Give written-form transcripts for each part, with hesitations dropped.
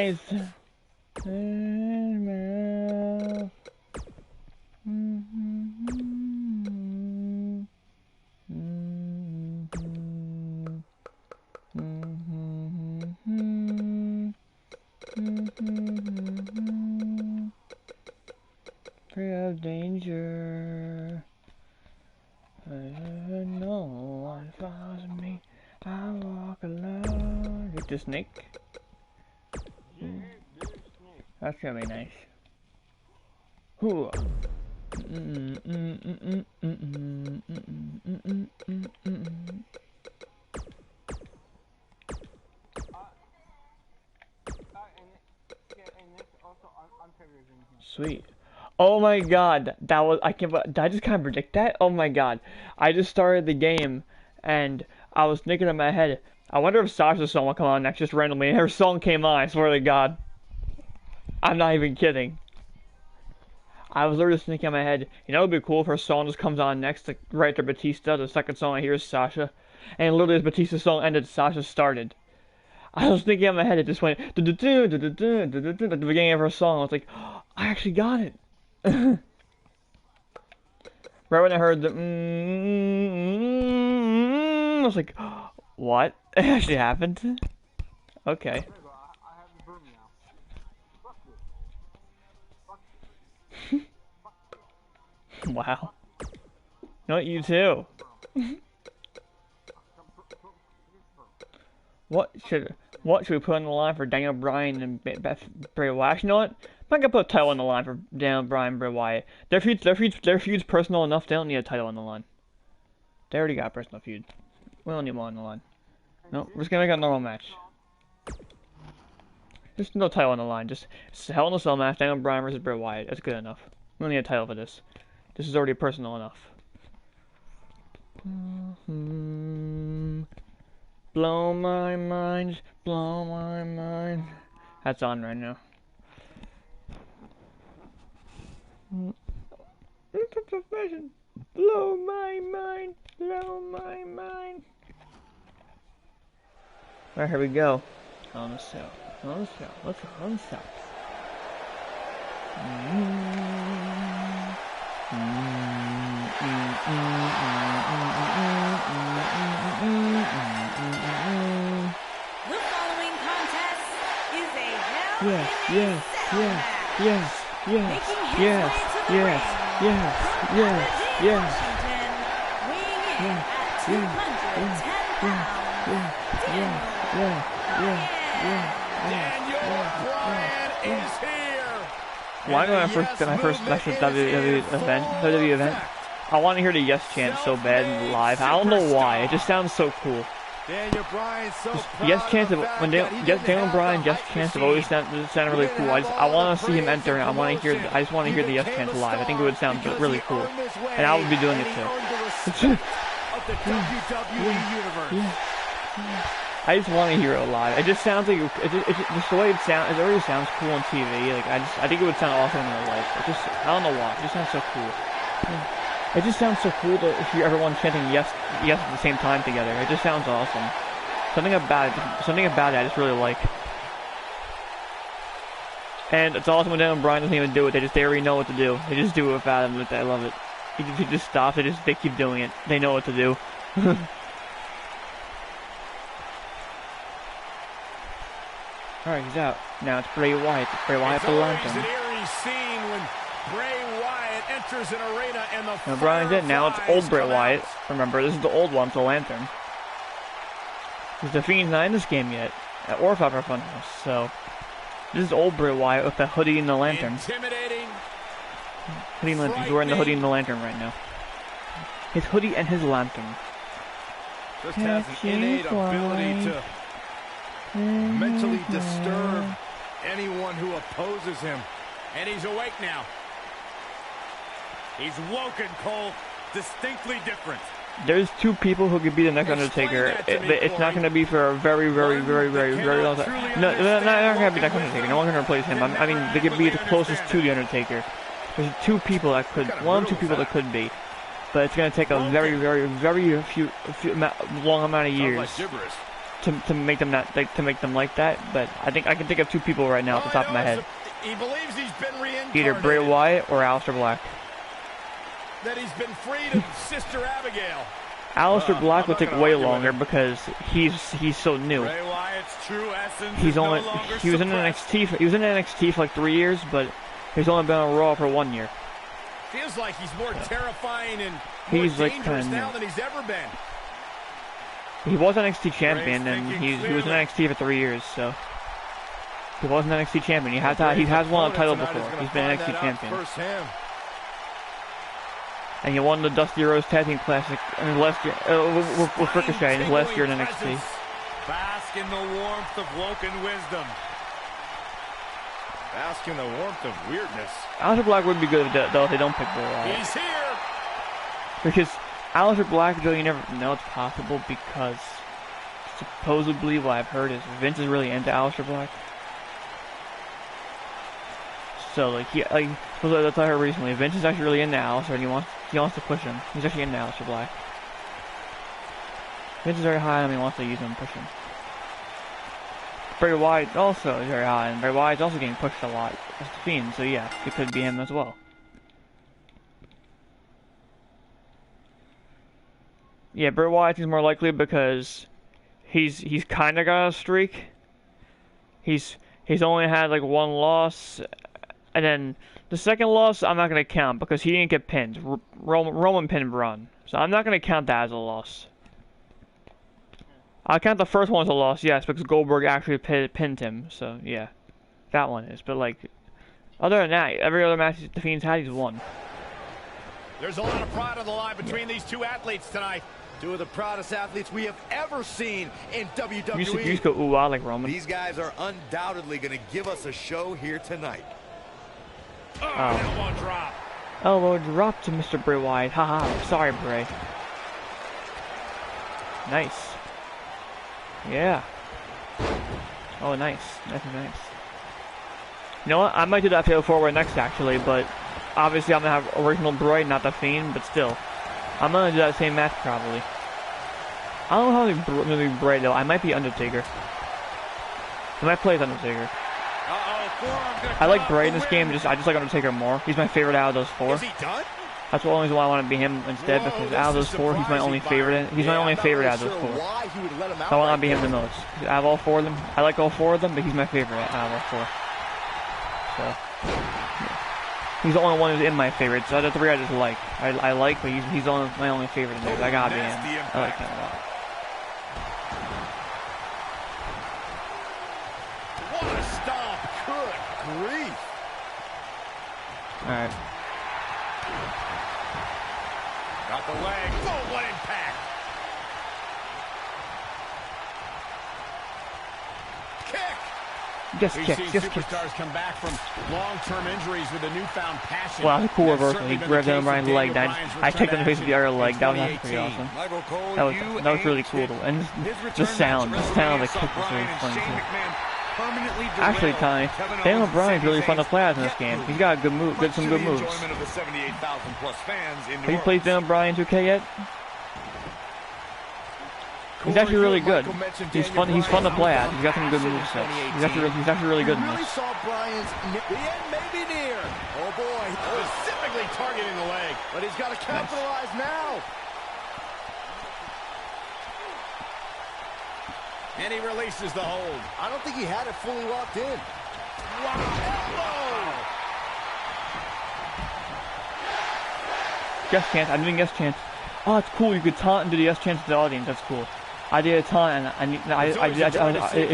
nice. Free of danger. No one follows me. I walk alone. Is this snake? That's gonna be nice. Hoo. Sweet. Oh my god, that was, did I just kind of predict that? Oh my god. I just started the game, and I was thinking in my head, I wonder if Sasha's song will come on next, just randomly, and her song came on, I swear to god. I'm not even kidding. I was literally thinking in my head, you know, it would be cool if her song just comes on next, like, right after Batista, the second song I hear is Sasha, and literally as Batista's song ended, Sasha started. I was thinking in my head, it just went, at the beginning of her song, I was like, oh, I actually got it. Right when I heard the I was like, what? It actually happened? Okay. Wow. Not you too. What should we put on the line for Daniel Bryan and Bray Wyatt? You know what? I'm not gonna put a title on the line for Daniel Bryan and Bray Wyatt. Their feud's personal enough. They don't need a title on the line. They already got a personal feud. We don't need one on the line. No, we're just gonna make a normal match. Just no title on the line. Just it's a Hell in a Cell match. Daniel Bryan versus Bray Wyatt. That's good enough. We don't need a title for this. This is already personal enough. Blow my mind, blow my mind. That's on right now. Blow my mind, blow my mind. Alright, here we go. On the cell, on the cell, let's go on the cell. The following contest is a hell Yes, in a yes, cell yes, match. yes, yes, Making his yes, way to the yes, ring yes, from yes, Aberdeen, yes, Washington, weighing in yes, at yes, 210 pounds, Daniel Bryan is here. Why when I first special WWE event, I want to hear the yes chant so bad live. I don't know why. It just sounds so cool. Daniel Bryan so proud Yes chants of of the fact when that he didn't Daniel have Bryan the yes hype chants have machine. always sounded really cool. I want to see him enter, and I want to hear. I just want to hear the yes chants live. I think it would sound really cool, and I would be doing it too. Of the WWE universe. I just want to hear it live. It just sounds like just the way it sounds. It already sounds cool on TV. Like I think it would sound awesome in real life. It just I don't know why. It just sounds so cool. It just sounds so cool to hear everyone chanting yes at the same time together. It just sounds awesome. Something about it I just really like. And it's awesome when Daniel Bryan doesn't even do it. They already know what to do. They just do it without him. I love it. He just stops. They keep doing it. They know what to do. Alright, he's out. Now it's Bray Wyatt. Bray Wyatt for Lantern. It's always an eerie scene when Bray Wyatt enters an arena and the Now Bryan's in. Now it's old Bray Wyatt. Remember, this is the old one, the Lantern. Because the Fiend's not in this game yet. Or Pepper Funhouse. So, this is old Bray Wyatt with the hoodie and the lantern. Intimidating. Hoodie and lantern. He's wearing the hoodie and the lantern right now. His hoodie and his lantern. Just has an innate ability to mentally disturb anyone who opposes him. And he's awake now. He's woken, Cole. Distinctly different. There's two people who could be the next Undertaker. It's not going to be for a very long time. No, they're not going to be the next Undertaker. No one can replace him. I mean, they could be the closest to the Undertaker. There's two people that could, one or two people that could be. But it's going to take a very few long amount of years. to make them not like that. But I think I can think of two people right now off the top of my head. He believes he's been reincarnated. Either Bray Wyatt or Aleister Black. That he's been freed of Sister Abigail. Aleister Black will take way longer because he's so new. Bray Wyatt's true essence He was in suppressed. NXT. He was in NXT for like 3 years, but he's only been on Raw for 1 year. Feels like he's more terrifying and He's more like dangerous kinda now than he's ever been. He was NXT champion, and he was in NXT for 3 years, so he was an NXT champion. He has won a title before. He's been NXT champion, and he won the Dusty Rhodes Tag Team Classic in his last year with Ricochet in his last year in NXT. Bask in the warmth of Woken wisdom. Bask in the warmth of weirdness. Aleister Black would be good though if they don't pick Bray Wyatt. He's here. Because Aleister Black, though, you never know it's possible because supposedly what I've heard is Vince is really into Aleister Black. So like supposedly that's what I heard recently. Vince is actually really into Aleister and he wants to push him. He's actually into Aleister Black. Vince is very high on him, he wants to use him and push him. Bray Wyatt also is very high, and Bray Wyatt's also getting pushed a lot as the Fiend, so yeah, it could be him as well. Yeah, Bray Wyatt is more likely because he's kind of got a streak. He's only had like 1 loss, and then the second loss I'm not gonna count because he didn't get pinned. Roman pinned Braun, so I'm not gonna count that as a loss. I'll count the first one as a loss, yes, because Goldberg actually pinned him. So yeah, that one is. But like, other than that, every other match the Fiend's had, he's won. There's a lot of pride on the line between these two athletes tonight. Two of the proudest athletes we have ever seen in WWE. You used to go ooh ah like Roman. These guys are undoubtedly going to give us a show here tonight. Elbow drop. Elbow drop to Mr. Bray Wyatt. Haha, sorry Bray. Nice. Yeah. Oh, nice. Nice. You know what? I might do that fatal forward next, actually, but obviously I'm gonna have original Bray, not the Fiend, but still. I'm gonna do that same match, probably. I don't know how to be Bray, though. I might be Undertaker. I might play as Undertaker. I like Bray in this game, I just like Undertaker more. He's my favorite out of those 4. Is he done? That's the only reason why I want to be him instead, because out of those 4, he's my only favorite. He's my only favorite out of those 4. So I want to be him the most. Out of all 4 of them, I like all 4 of them, but he's my favorite out of all 4. So yeah. He's the only one who's in my favorites. The other 3 I just like. I like, but he's my only favorite in there. I gotta be him. I like him a lot. What a stomp! Good grief! All right. Got the leg. Oh, what impact! Kick! Just We've kick. seen Just kick. superstars come back from long-term injuries with a newfound passion. Well, that's a cool That's reversal. He certainly been grabbed the Daniel case Bryan's with leg. Daniel I Bryan's kicked him in the face return with the other to leg. That was action pretty in awesome. 2018. Michael Cole, That was really cool. And the sound of the kick was really fun too. Actually, Tony, Daniel Bryan's really fun to play as in this game. He's got some good moves. Have you played Daniel Bryan 2K yet? He's actually really good. He's fun to play at. He's got some good moves. He's actually really good in Really this. saw Bryan's the end may be near. Oh boy, specifically targeting the leg, but he's got to capitalize now. And he releases the hold. I don't think he had it fully locked in. Wow, elbow! Yes chance. I'm doing yes chance. Oh, it's cool. You could taunt and do the yes chance to the audience. That's cool. I did a taunt and it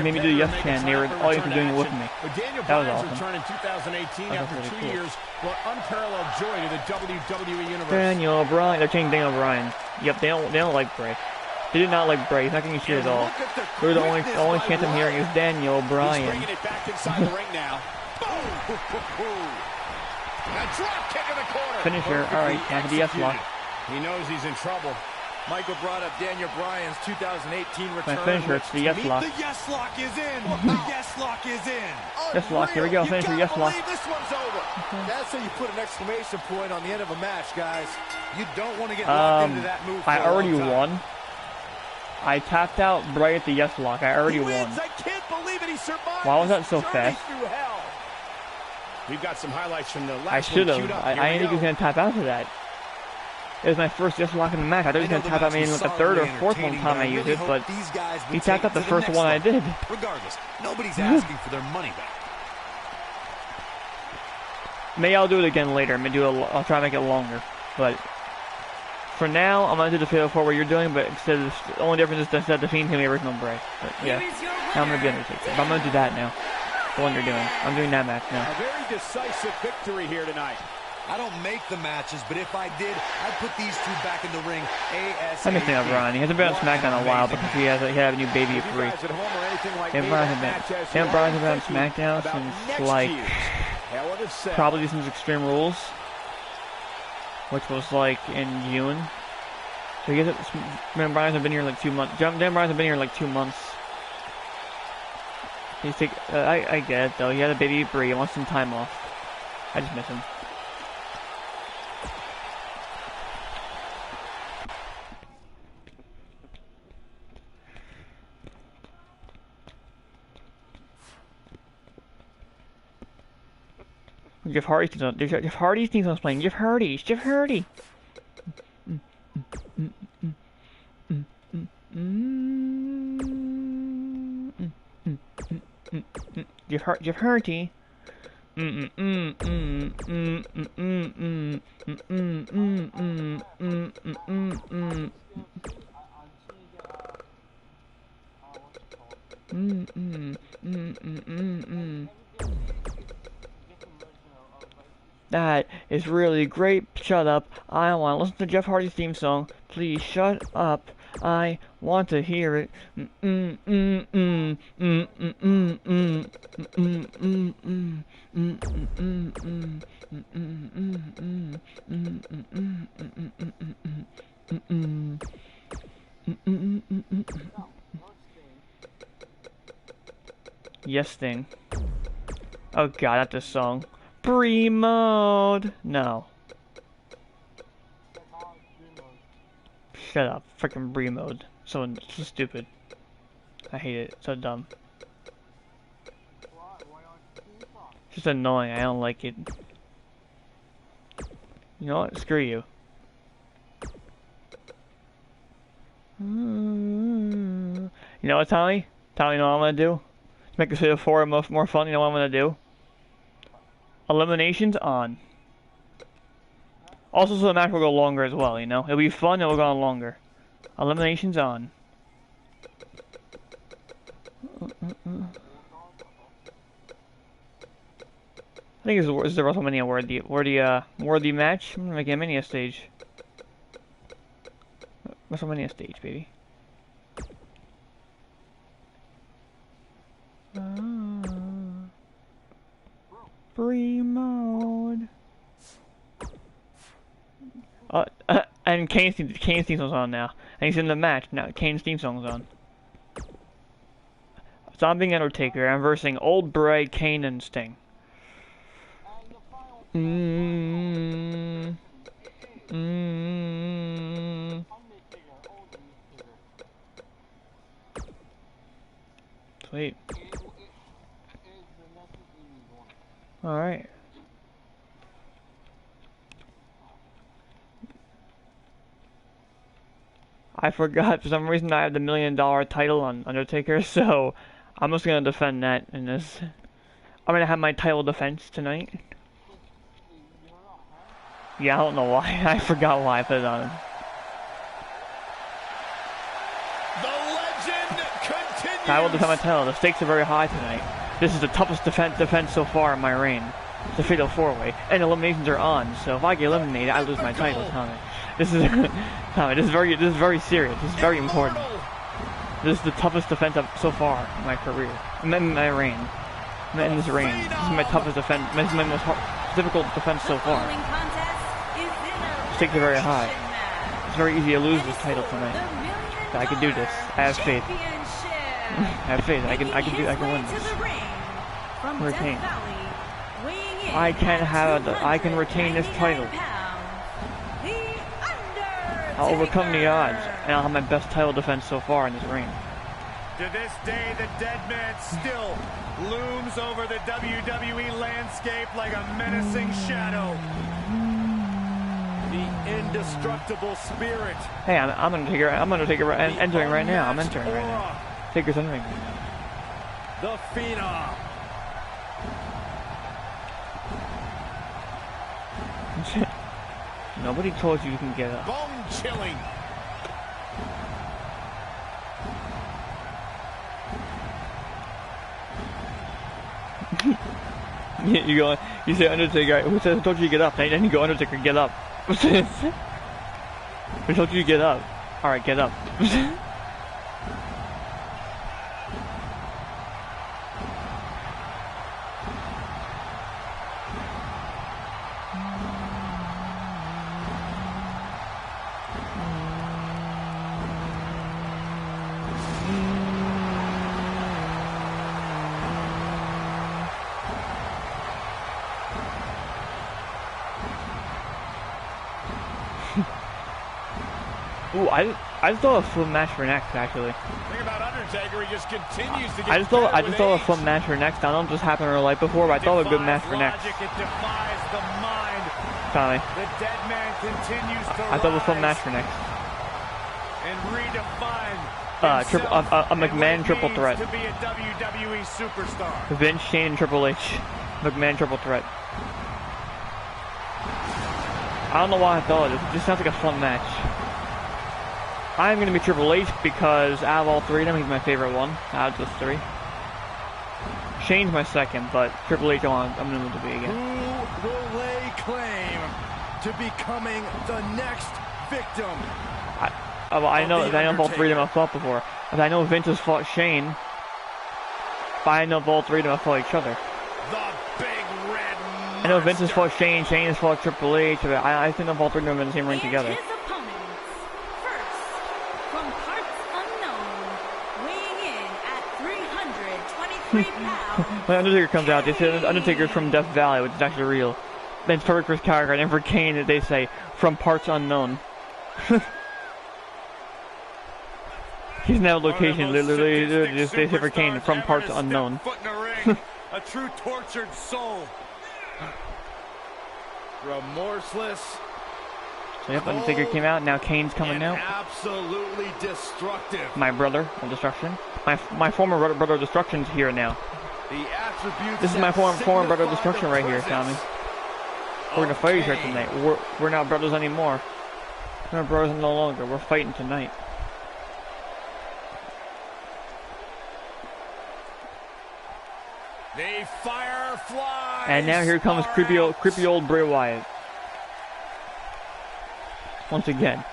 made me do the yes chant. And they were audience were doing it with me. That was awesome. Return in 2018 after really 2 cool. years brought unparalleled joy to the WWE universe. Daniel Bryan. They're changing Daniel Bryan. Yep. They don't like Bray. They did not like Bray. He's not getting shit at all. They're the only chant I'm hearing is Daniel Bryan. He's bringing it back inside the ring now. Boom! A drop kick in the corner. Finisher. All right. Time for the yes lock. He knows he's in trouble. Michael brought up Daniel Bryan's 2018 return. My finisher. It's the yes lock. The yes lock is in. The yes lock is in. Yes lock. Here we go. Finisher. Yes lock. This one's over. That's how you put an exclamation point on the end of a match, guys. You don't want to get locked into that move. I already won. I tapped out right at the yes lock. I already won. I can't believe it. He survived. Why was that so fast? We've got some highlights from the last I should have. I didn't think he was going to tap out for that. It was my first yes lock in the match. I thought he was going to tap out maybe like the third or fourth one time I used it, but he tapped out the first one I did. Regardless, nobody's asking for their money back. Maybe I'll do it again later. I'll try to make it longer. But for now, I'm going to do the Fatal 4 where you're doing, but the only difference is that instead of defeating him, the original Bray. But yeah, now I'm going to be Undertaker. But I'm going to do that now. The one you're doing. I'm doing that match now. A very decisive victory here tonight. I don't make the matches, but if I did, I'd put these two back in the ring ASAP. I'm missing out Ron. He hasn't been on SmackDown in a while because he had a new baby of 3. Brian hasn't been on SmackDown since like probably since Extreme Rules, which was like in June. So you guys, Dan Bryan's been here like 2 months. Dan Bryan's been here like 2 months. He's I get it though. He had a baby Brie. He wants some time off. I just miss him. Jeff Hardy's theme song's playing. Jeff Hardy. Jeff Hardy. Jeff Hardy. That is really great. Shut up. I want to listen to Jeff Hardy's theme song. Please shut up. I want to hear it. Yes, thing. Oh god, that's this song. Brie mode. No. Shut up. Freaking Brie mode. So stupid. I hate it. So dumb. It's just annoying. I don't like it. You know what? Screw you. You know what, Tommy? Tommy, you know what I'm gonna do? To make this video 4 more fun, you know what I'm gonna do? Eliminations on. Also, so the match will go longer as well, you know? It'll be fun, it will go on longer. Eliminations on. I think this is the WrestleMania worthy match. I'm gonna make it a Mania stage. WrestleMania stage, baby. Free mode. And Kane's theme song's on now. And he's in the match now. Kane's theme song's on. So I'm being Undertaker. I'm versing Old Bray, Kane, and Sting. Sweet. Alright. I forgot, for some reason I have the $1 million title on Undertaker, so I'm just gonna defend that in this. I'm gonna have my title defense tonight. Yeah, I don't know why. I forgot why I put it on. The legend continues. I will defend my title. The stakes are very high tonight. This is the toughest defense so far in my reign. It's a fatal 4-way, and eliminations are on. So if I get eliminated, I lose my title, Tommy. This is Tommy. This is very serious. This is very important. This is the toughest defense so far in my career, in my reign. In this reign, this is my toughest defense. This is my most difficult defense so far. Stakes are very high. It's very easy to lose this title tonight. But I can do this. I have faith. I have faith. I can win this. Retain. I can retain this title. I'll overcome the odds. and I'll have my best title defense so far in this reign. To this day, the dead man still looms over the WWE landscape like a menacing shadow. The indestructible spirit. Hey, I'm Undertaker. I'm Undertaker. Entering right now. I'm entering right now. Taker's entering right now. The Phenom. Nobody told you can get up. Bone chilling. You go. You say Undertaker. Who said? Who told you to get up? Then you go Undertaker. Get up. Who told you to get up? All right, get up. Ooh, I just thought a flip match for next, actually. Think about Undertaker, he just continues to get I just thought a age. flip match for next. I don't know if this happened in real life before, but I thought a good match for next. It defies the mind. Tommy, The dead man continues to I thought a flip match for next. and redefine A McMahon triple threat. to be a WWE superstar. Vince, Shane, and Triple H. McMahon triple threat. I don't know why I thought it. It just sounds like a fun match. I'm going to be Triple H because out of all three of them, he's my favorite one out of the three. Shane's my second, but Triple H I'm going to move to be again. Who will lay claim to becoming the next victim? I know if all three of them have fought before. I know Vince has fought Shane, but I know if all three of them have fought each other. The big red monster. I know Vince has fought Shane has fought Triple H, but I think of all three of them in the same ring And together. his opponents. First, from parts unknown, weighing in at 323 pounds. When Undertaker comes out, they say Undertaker's from Death Valley, which is actually real. Then it's perfect for his character, and for Kane, they say, from parts unknown. He's now location, literally just they say for Kane, from parts unknown. A true tortured soul. Remorseless. So yep, Undertaker came out, now Kane's coming out. Absolutely destructive. My brother of destruction. My former brother of destruction's here now. The attributes This is my that former brother of signify destruction the right here, presence Tommy. We're gonna fight each other Kane. tonight. We're not brothers anymore. We're not brothers no longer. We're fighting tonight. The Firefly. And now here comes creepy old Bray Wyatt. Once again.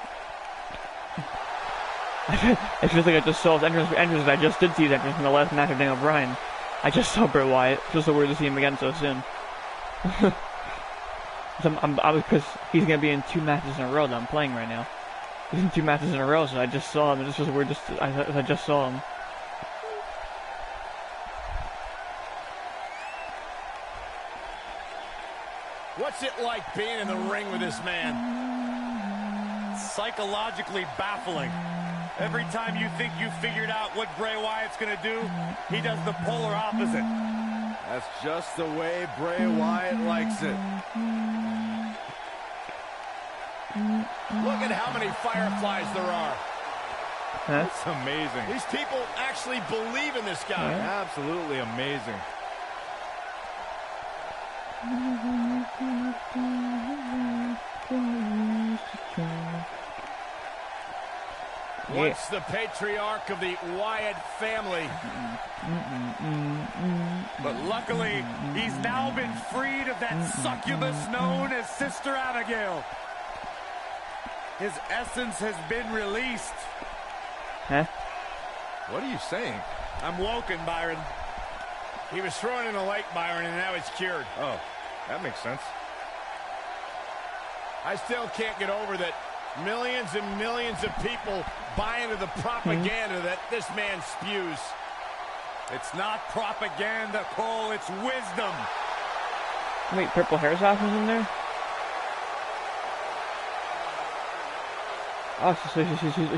It feels like I just saw his entrance. I just did see his entrance in the last match of Daniel Bryan. I just saw Bray Wyatt. It's just so weird to see him again so soon. Because he's gonna be in 2 matches in a row that I'm playing right now. He's in 2 matches in a row, so I just saw him. It just was weird. I just saw him. What's it like being in the ring with this man? Psychologically baffling. Every time you think you figured out what Bray Wyatt's gonna do, he does the polar opposite. That's just the way Bray Wyatt likes it. Look at how many fireflies there are. Huh? It's amazing. These people actually believe in this guy. Yeah. Absolutely amazing. Once the patriarch of the Wyatt family. But luckily, he's now been freed of that succubus known as Sister Abigail. His essence has been released. Huh? What are you saying? I'm woken, Byron. He was thrown in a lake, Byron, and now he's cured. Oh, that makes sense. I still can't get over that millions and millions of people buy into the propaganda that this man spews. It's not propaganda, Cole, it's wisdom. Wait, Purple Hair's off was in there? Oh,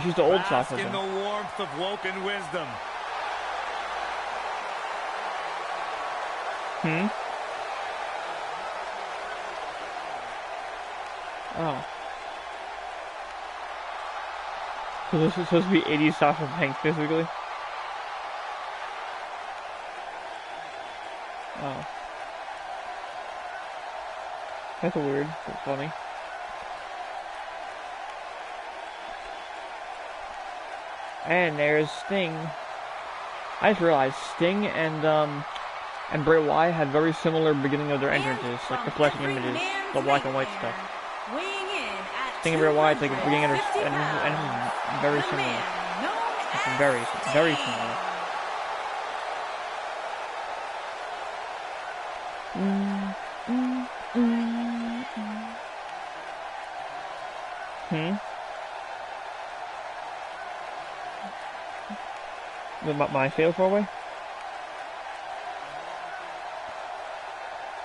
she's the old Bask Sasha in then. the warmth of Woken wisdom. Hmm? Oh. So this is supposed to be 80s Sasha Banks, basically? Oh. That's weird, but funny. And there's Sting. I just realized Sting and Bray Wyatt had very similar beginning of their entrances, like the flashing images, the black and white stuff. Sting and Bray Wyatt's like beginning of their entrances very similar. It's very similar. Hmm? My fatal four-way?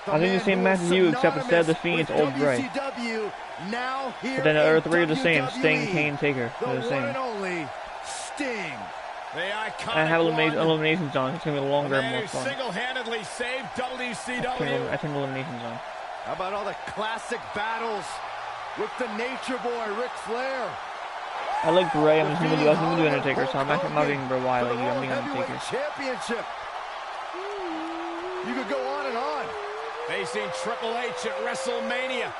I think the same match as you, except instead of the Fiend, it's Old Bray. But then the other three are the same: Sting, Kane, Taker. They're the same. Sting. I have eliminations on. It's gonna be longer and more fun. Single-handedly saved WCW. I think eliminations on. How about all the classic battles with the Nature Boy, Ric Flair? I like Bray. I was gonna do Undertaker, so I'm not being Bray Wyatt like you. I'm being Undertaker. Championship. You could go on and on. Facing Triple H at WrestleMania.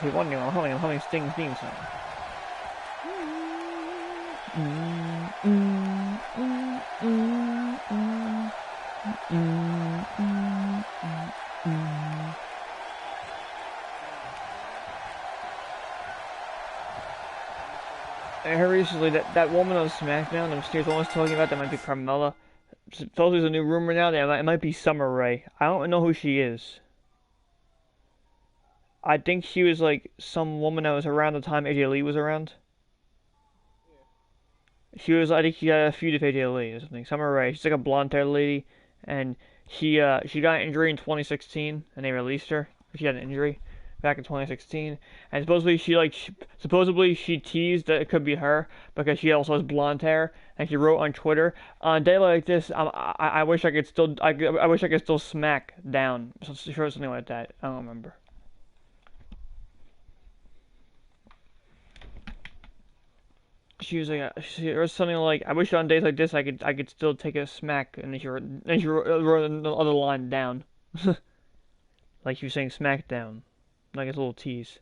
Hey, one new. I'm humming Sting's theme song. I heard recently that woman on SmackDown, the mysterious woman was talking about, that might be Carmella. Supposedly there's a new rumor now that it might be Summer Rae. I don't know who she is. I think she was like some woman that was around the time AJ Lee was around. She was, I think she got a feud with AJ Lee or something. Summer Rae. She's like a blonde-haired lady, and she got an injury in 2016, and they released her. She had an injury back in 2016, and supposedly she teased that it could be her because she also has blonde hair, and she wrote on Twitter, on a day like this, I wish I could still smack down. So she wrote something like that. I don't remember. She was like, or something like, I wish on days like this I could still take a smack, and then she wrote another line down, like she was saying SmackDown, like it's a little tease.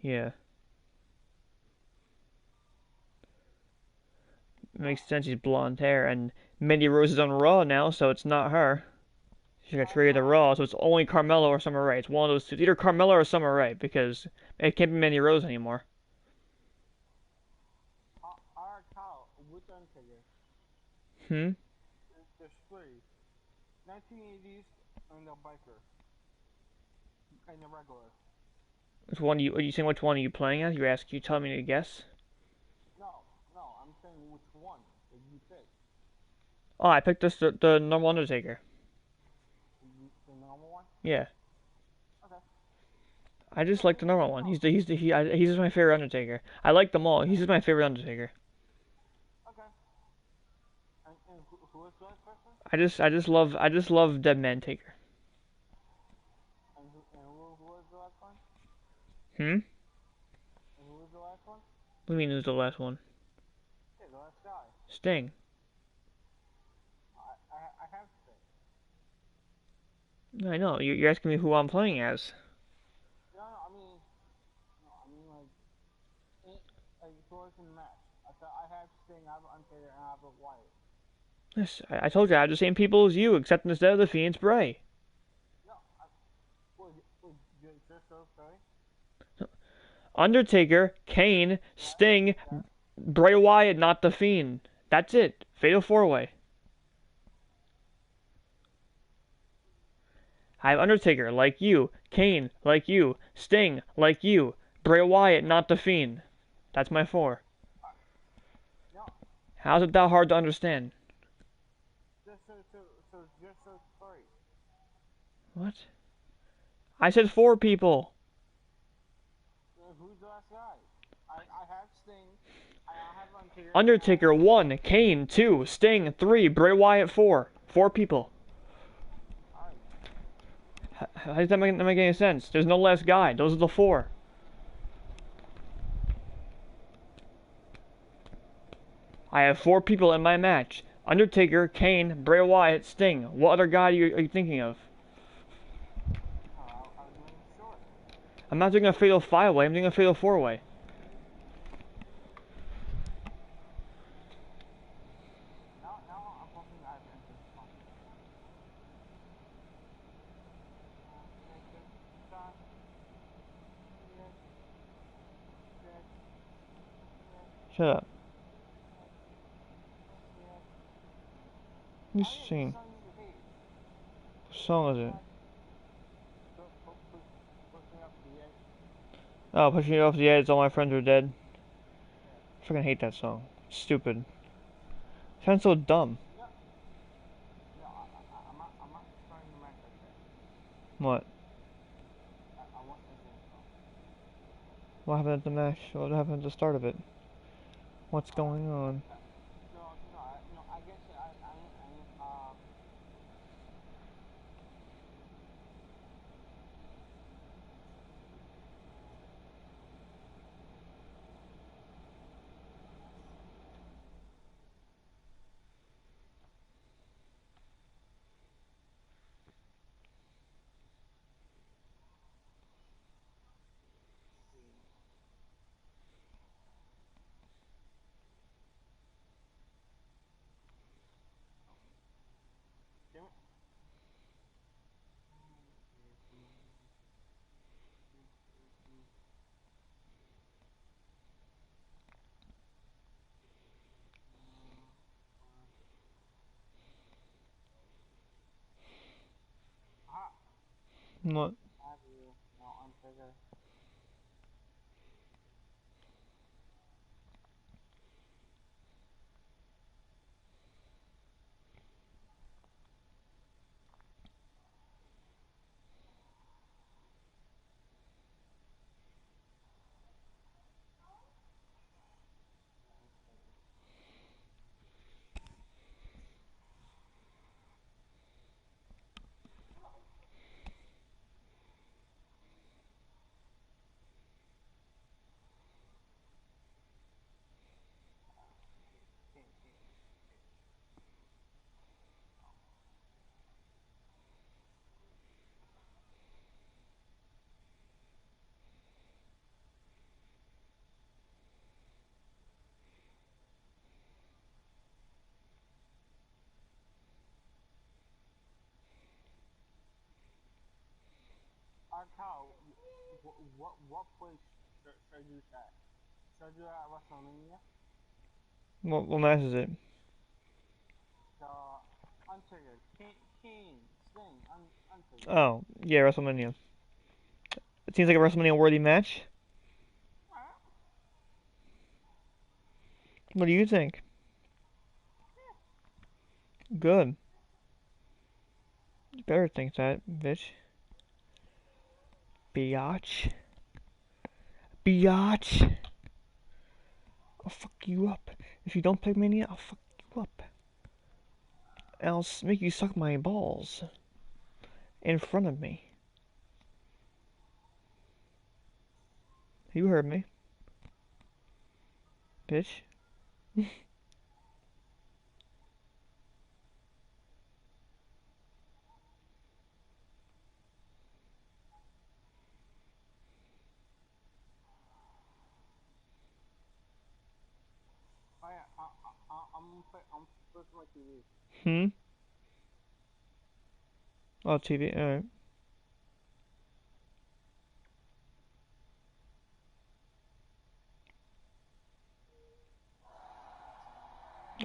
Yeah, makes sense. She's blonde hair, and Mandy Rose is on Raw now, so it's not her. She got traded to Raw, so it's only Carmella or Summer Rae. It's one of those two. It's either Carmella or Summer Rae, because it can't be Mandy Rose anymore. Hmm? There's three. 1980s and the biker. And the regular. Which one are you saying which one are you playing as? You telling me to guess? No, I'm saying which one did you pick? Oh, I picked the normal Undertaker. The normal one? Yeah. Okay. I just like the normal one. He's just my favorite Undertaker. I like them all. He's just my favorite Undertaker. Okay. And who is the last person? I just love Dead Man Taker. And who was the last one? Hmm? And who was the last one? What do you mean who's the last one? Yeah, the last guy. Sting. I have to say. I know. You're asking me who I'm playing as. No, I mean like towards the match. I have Sting, I have Undertaker, and I have Wyatt. Yes, I told you I have the same people as you, except instead of the Fiend's Bray. No, just those three? Undertaker, Kane, Sting, Bray Wyatt, not the Fiend. That's it. Fatal 4-way. I have Undertaker, like you, Kane, like you, Sting, like you, Bray Wyatt, not the Fiend. That's my 4. No. How's it that hard to understand? Just those three. What? I said 4 people. guy. I have Sting. I have Undertaker. Undertaker 1, Kane 2, Sting 3, Bray Wyatt 4. 4 people. Alright. How does that make any sense? There's no last guy. Those are the 4. I have 4 people in my match. Undertaker, Kane, Bray Wyatt, Sting. What other guy are you thinking of? I was making sure. I'm not doing a fatal 5-way, I'm doing a fatal 4-way. Now I'm hoping I have entered the song. Shut up. Let me sing. What song is it? Oh, Pushing You Off the Edge, All My Friends Are Dead. I freaking hate that song. It's stupid. It sounds so dumb. No, I'm not starting the match like that. What? I want to sing the song. What happened at the match? What happened at the start of it? What's going on? No, I guess damn it. Aha, What? I have you. No, Undertaker. Kyle, what place should I do that? Should I do that at WrestleMania? What match is it? The Undertaker, Kane, Sting, Undertaker. Oh, yeah, WrestleMania. It seems like a WrestleMania worthy match. What do you think? Good. You better think that, bitch. Biatch. Biatch. I'll fuck you up. If you don't play Mania, I'll fuck you up. And I'll make you suck my balls. In front of me. You heard me. Bitch. Oh yeah, I'm flipping my TV. Hmm? Oh, TV, alright.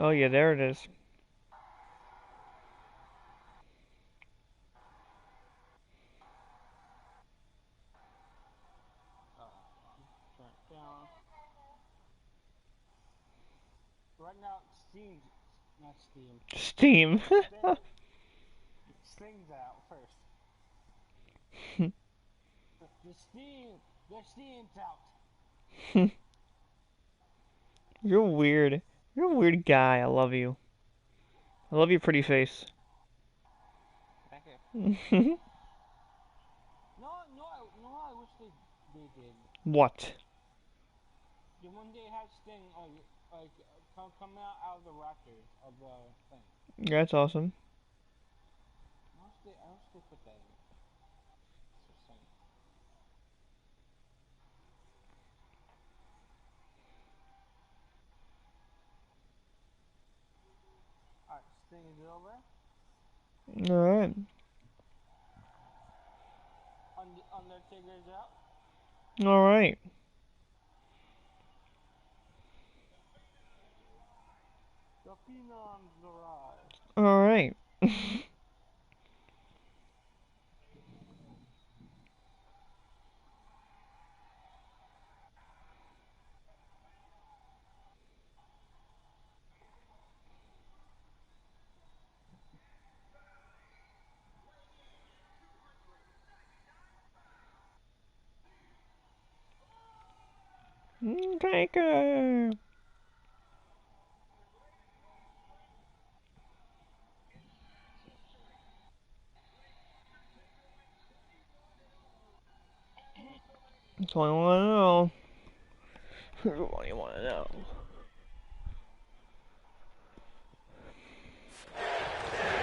Oh yeah, there it is. Turn it down. Right now, Steam, not Steam. Steam. Sting's out first. The Steam's out. You're weird. You're a weird guy. I love you. I love your pretty face. Thank you. No, I wish they did. What? The one they had Sting come out of the Raptors of the thing. Yeah, that's awesome. I wish they put that in. That's what I'm saying. Alright, Sting is over. Alright. Undertaker is out. Alright. The Phenoms arrive. Alright. Taker. That's all I want to know. What do you want to know?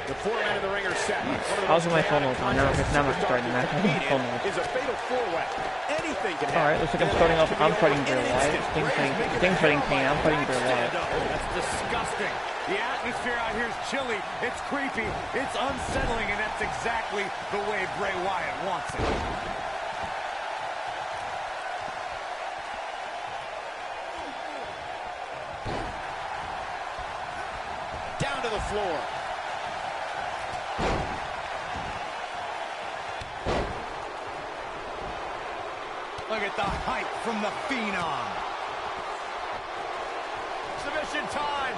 The four men in the ring are set. I was on my phone all the time. Now I'm starting the match. My phone Is a fatal four-way. Anything can happen. Alright, looks like I'm starting off. I'm fighting Bray Wyatt. Sting's fighting Kane. I'm fighting Bray Wyatt. That's disgusting. The atmosphere out here is chilly. It's creepy. It's unsettling, and that's exactly the way Bray Wyatt wants it. Down to the floor. Look at the height from the Phenom. Submission time.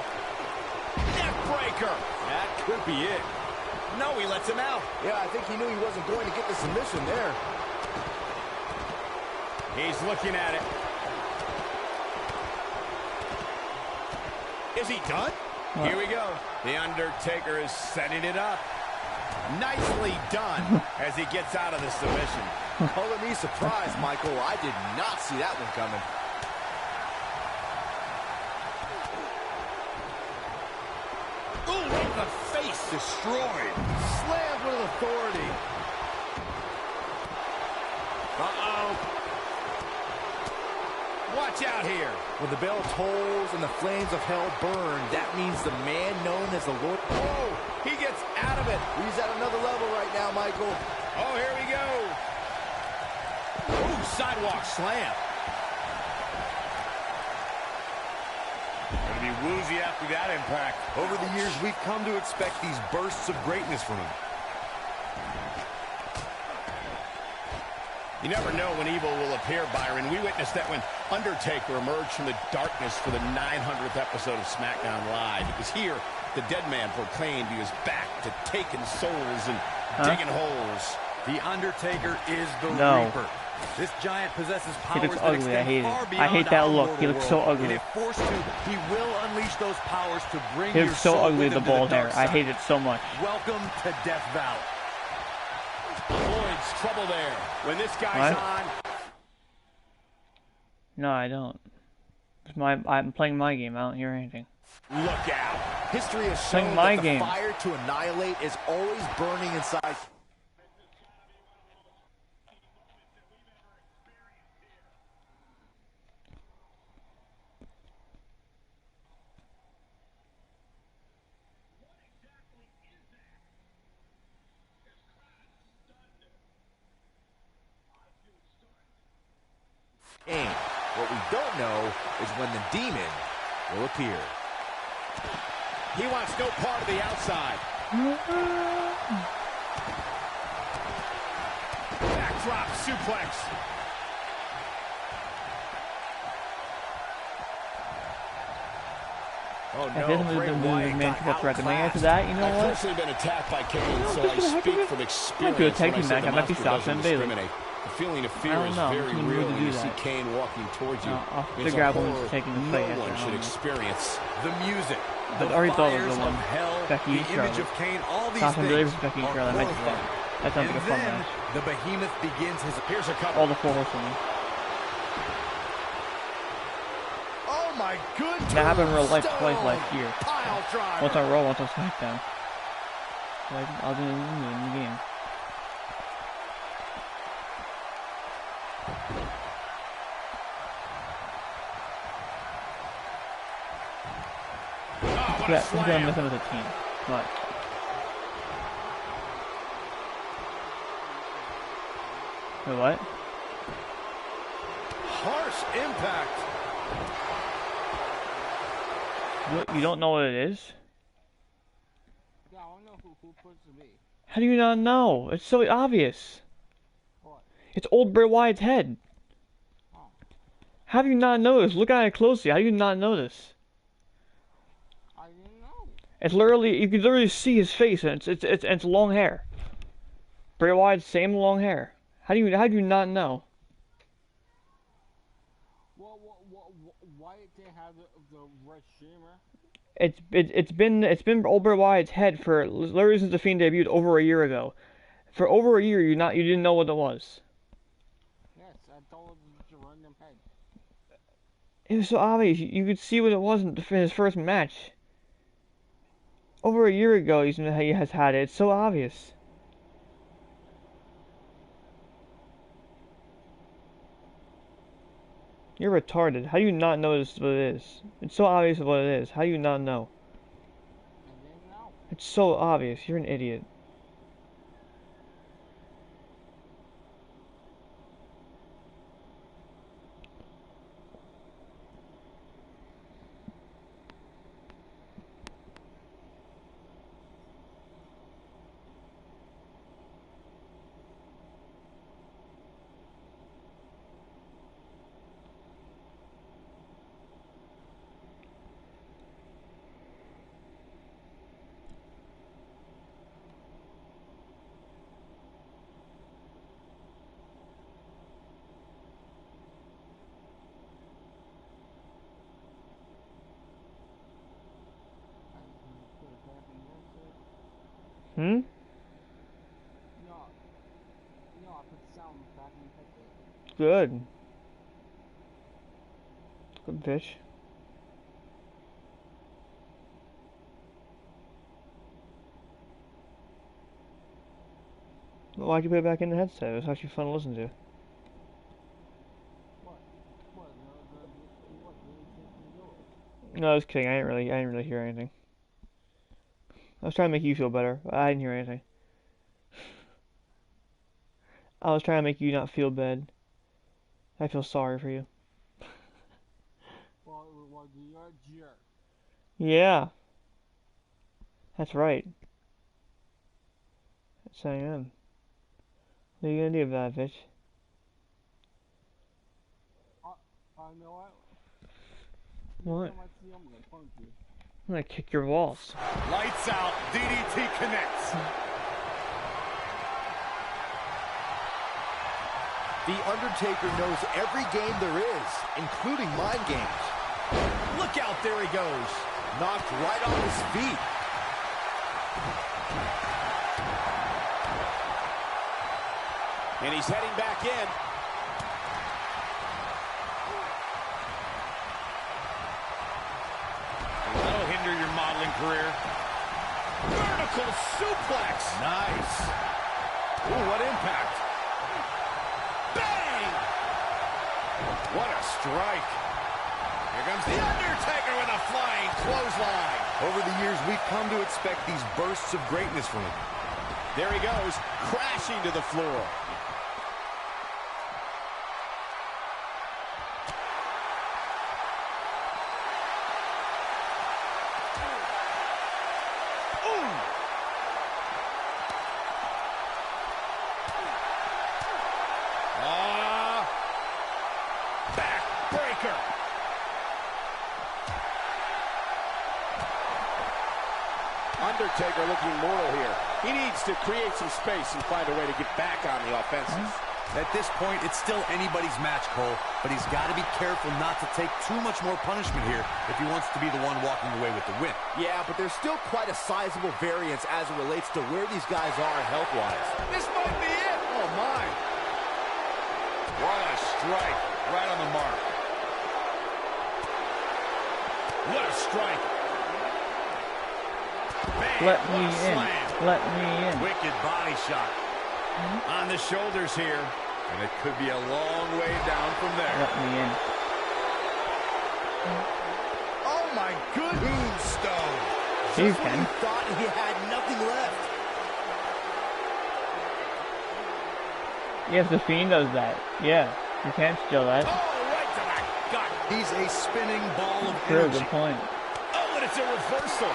Neck breaker. That could be it. No, he lets him out. Yeah, I think he knew he wasn't going to get the submission there. He's looking at it. Is he done? What? Here we go. The Undertaker is setting it up. Nicely done as he gets out of the submission. Calling me surprised, Michael. I did not see that one coming. Ooh, right in the face. Destroyed. Slammed with authority. Uh-oh. Watch out here. When the bell tolls and the flames of hell burn, that means the man known as the Lord... Oh, he gets out of it. He's at another level right now, Michael. Oh, here we go. Ooh, sidewalk slam. Gonna be woozy after that impact. Over the years, we've come to expect these bursts of greatness from him. You never know when evil will appear, Byron. We witnessed that when Undertaker emerged from the darkness for the 900th episode of SmackDown Live. It was here the dead man proclaimed he was back to taking souls and digging holes. The Undertaker is the Reaper. This giant possesses powers He looks that ugly. I extend hate far it. I beyond hate that our look. mortal He looks so world. ugly. And if forced to, he will unleash those powers to bring He your looks so soul ugly with with the him to bald hair. dark I side. hate it so much. Welcome to Death Valley. Avoids trouble there. When this guy's What? on, No, I don't. I'm playing my game. I don't hear anything. look out. History has Playing shown my that the game. fire to annihilate is always burning inside. And what we don't know is when the demon will appear. He wants no part of the outside. Backdrop suplex. Oh I didn't no, move Bray the Wyatt man got to the threat. And after outclassed. that, you know I've what? personally been attacked by Kane, so I I speak could- from I experience could do a tag when I team say match. the I might be monster Sasha doesn't and Bayley. discriminate. The feeling of I fear don't is know. very He real would when do you see that. Kane walking towards you. I'll It's figure a out when horror he's taking the no fight. one should experience. The music, I the already thought it was fires the one. of hell, Becky the and image Charlotte. of Kane, all these Sasha and things Davis, Becky and are Charlotte. horrifying. That sounds And like a fun then match. the behemoth begins his... Here's a couple. All the 4 horsewomen. Oh my goodness! That happened in real life twice last year. Pile driver. Once on Raw, once on SmackDown. Like, I was in the game. Oh, what Yeah, a he's gonna miss slam. him as a team. But wait, what? Harsh impact. You don't know what it is? Yeah, I don't know who puts the B. How do you not know? It's so obvious. What? It's old Bray Wyatt's head. Oh. How do you not notice? Look at it closely. How do you not notice? I didn't know. It's literally, you can literally see his face, and it's long hair. Bray Wyatt's same long hair. How do you not know? Why did they have the red streamer? It's been old Bray Wyatt's head for literally since the Fiend debuted over a year ago. For over a year, you didn't know what it was. Yes, I thought it was just a random head. It was so obvious. You could see what it was in his first match. Over a year ago, he has had it. It's so obvious. You're retarded. How do you not notice what it is? It's so obvious what it is. How do you not know? I didn't know. It's so obvious. You're an idiot. Hmm? No, I put the sound back in the headset. Good. Good fish. Why'd you put it back in the headset? It was actually fun to listen to. What? What? What? No, I was kidding. I didn't really hear anything. I was trying to make you feel better, but I didn't hear anything. I was trying to make you not feel bad. I feel sorry for you. Well, you're a jerk. Yeah. That's right. Yes, I am. What are you gonna do about it, bitch? You know what? What? Next time I see you, I'm gonna punch you. I'm gonna kick your balls. Lights out. DDT connects. The Undertaker knows every game there is, including mind games. Look out, there he goes. Knocked right off his feet. And he's heading back in. That'll hinder your modeling career. Vertical suplex. Nice. Ooh, what impact. Bang! What a strike. Here comes The Undertaker with a flying clothesline. Over the years, we've come to expect these bursts of greatness from him. There he goes, crashing to the floor. Backbreaker. Undertaker looking mortal here. He needs to create some space and find a way to get back on the offensive. At this point, it's still anybody's match, Cole, but he's got to be careful not to take too much more punishment here if he wants to be the one walking away with the win. Yeah, but there's still quite a sizable variance as it relates to where these guys are health-wise. This might be it. Oh, my. What a strike. Right on the mark. What a strike. Man, Let what me a in. slam. Let me in. Wicked body shot. On the shoulders here. And it could be a long way down from there. Let me in. Oh, my goodness. Tombstone. Jeez, Just when Ken. you thought he had nothing left. Yes, the Fiend does that. Yeah, you can't steal that. Oh, right to the gut. He's a spinning ball of True, energy. good point. Oh, and it's a reversal.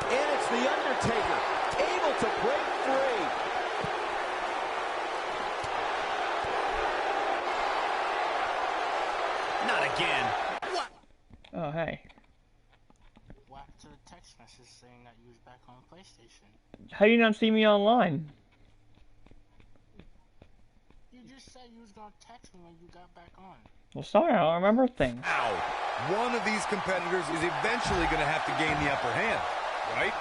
And it's The Undertaker, able to break free. Not again. What? Oh, hey. Whacked to the text message saying that you was back on PlayStation. How do you not see me online? You just said you was gonna text me when you got back on. Well, sorry, I don't remember things. Ow. One of these competitors is eventually going to have to gain the upper hand, right?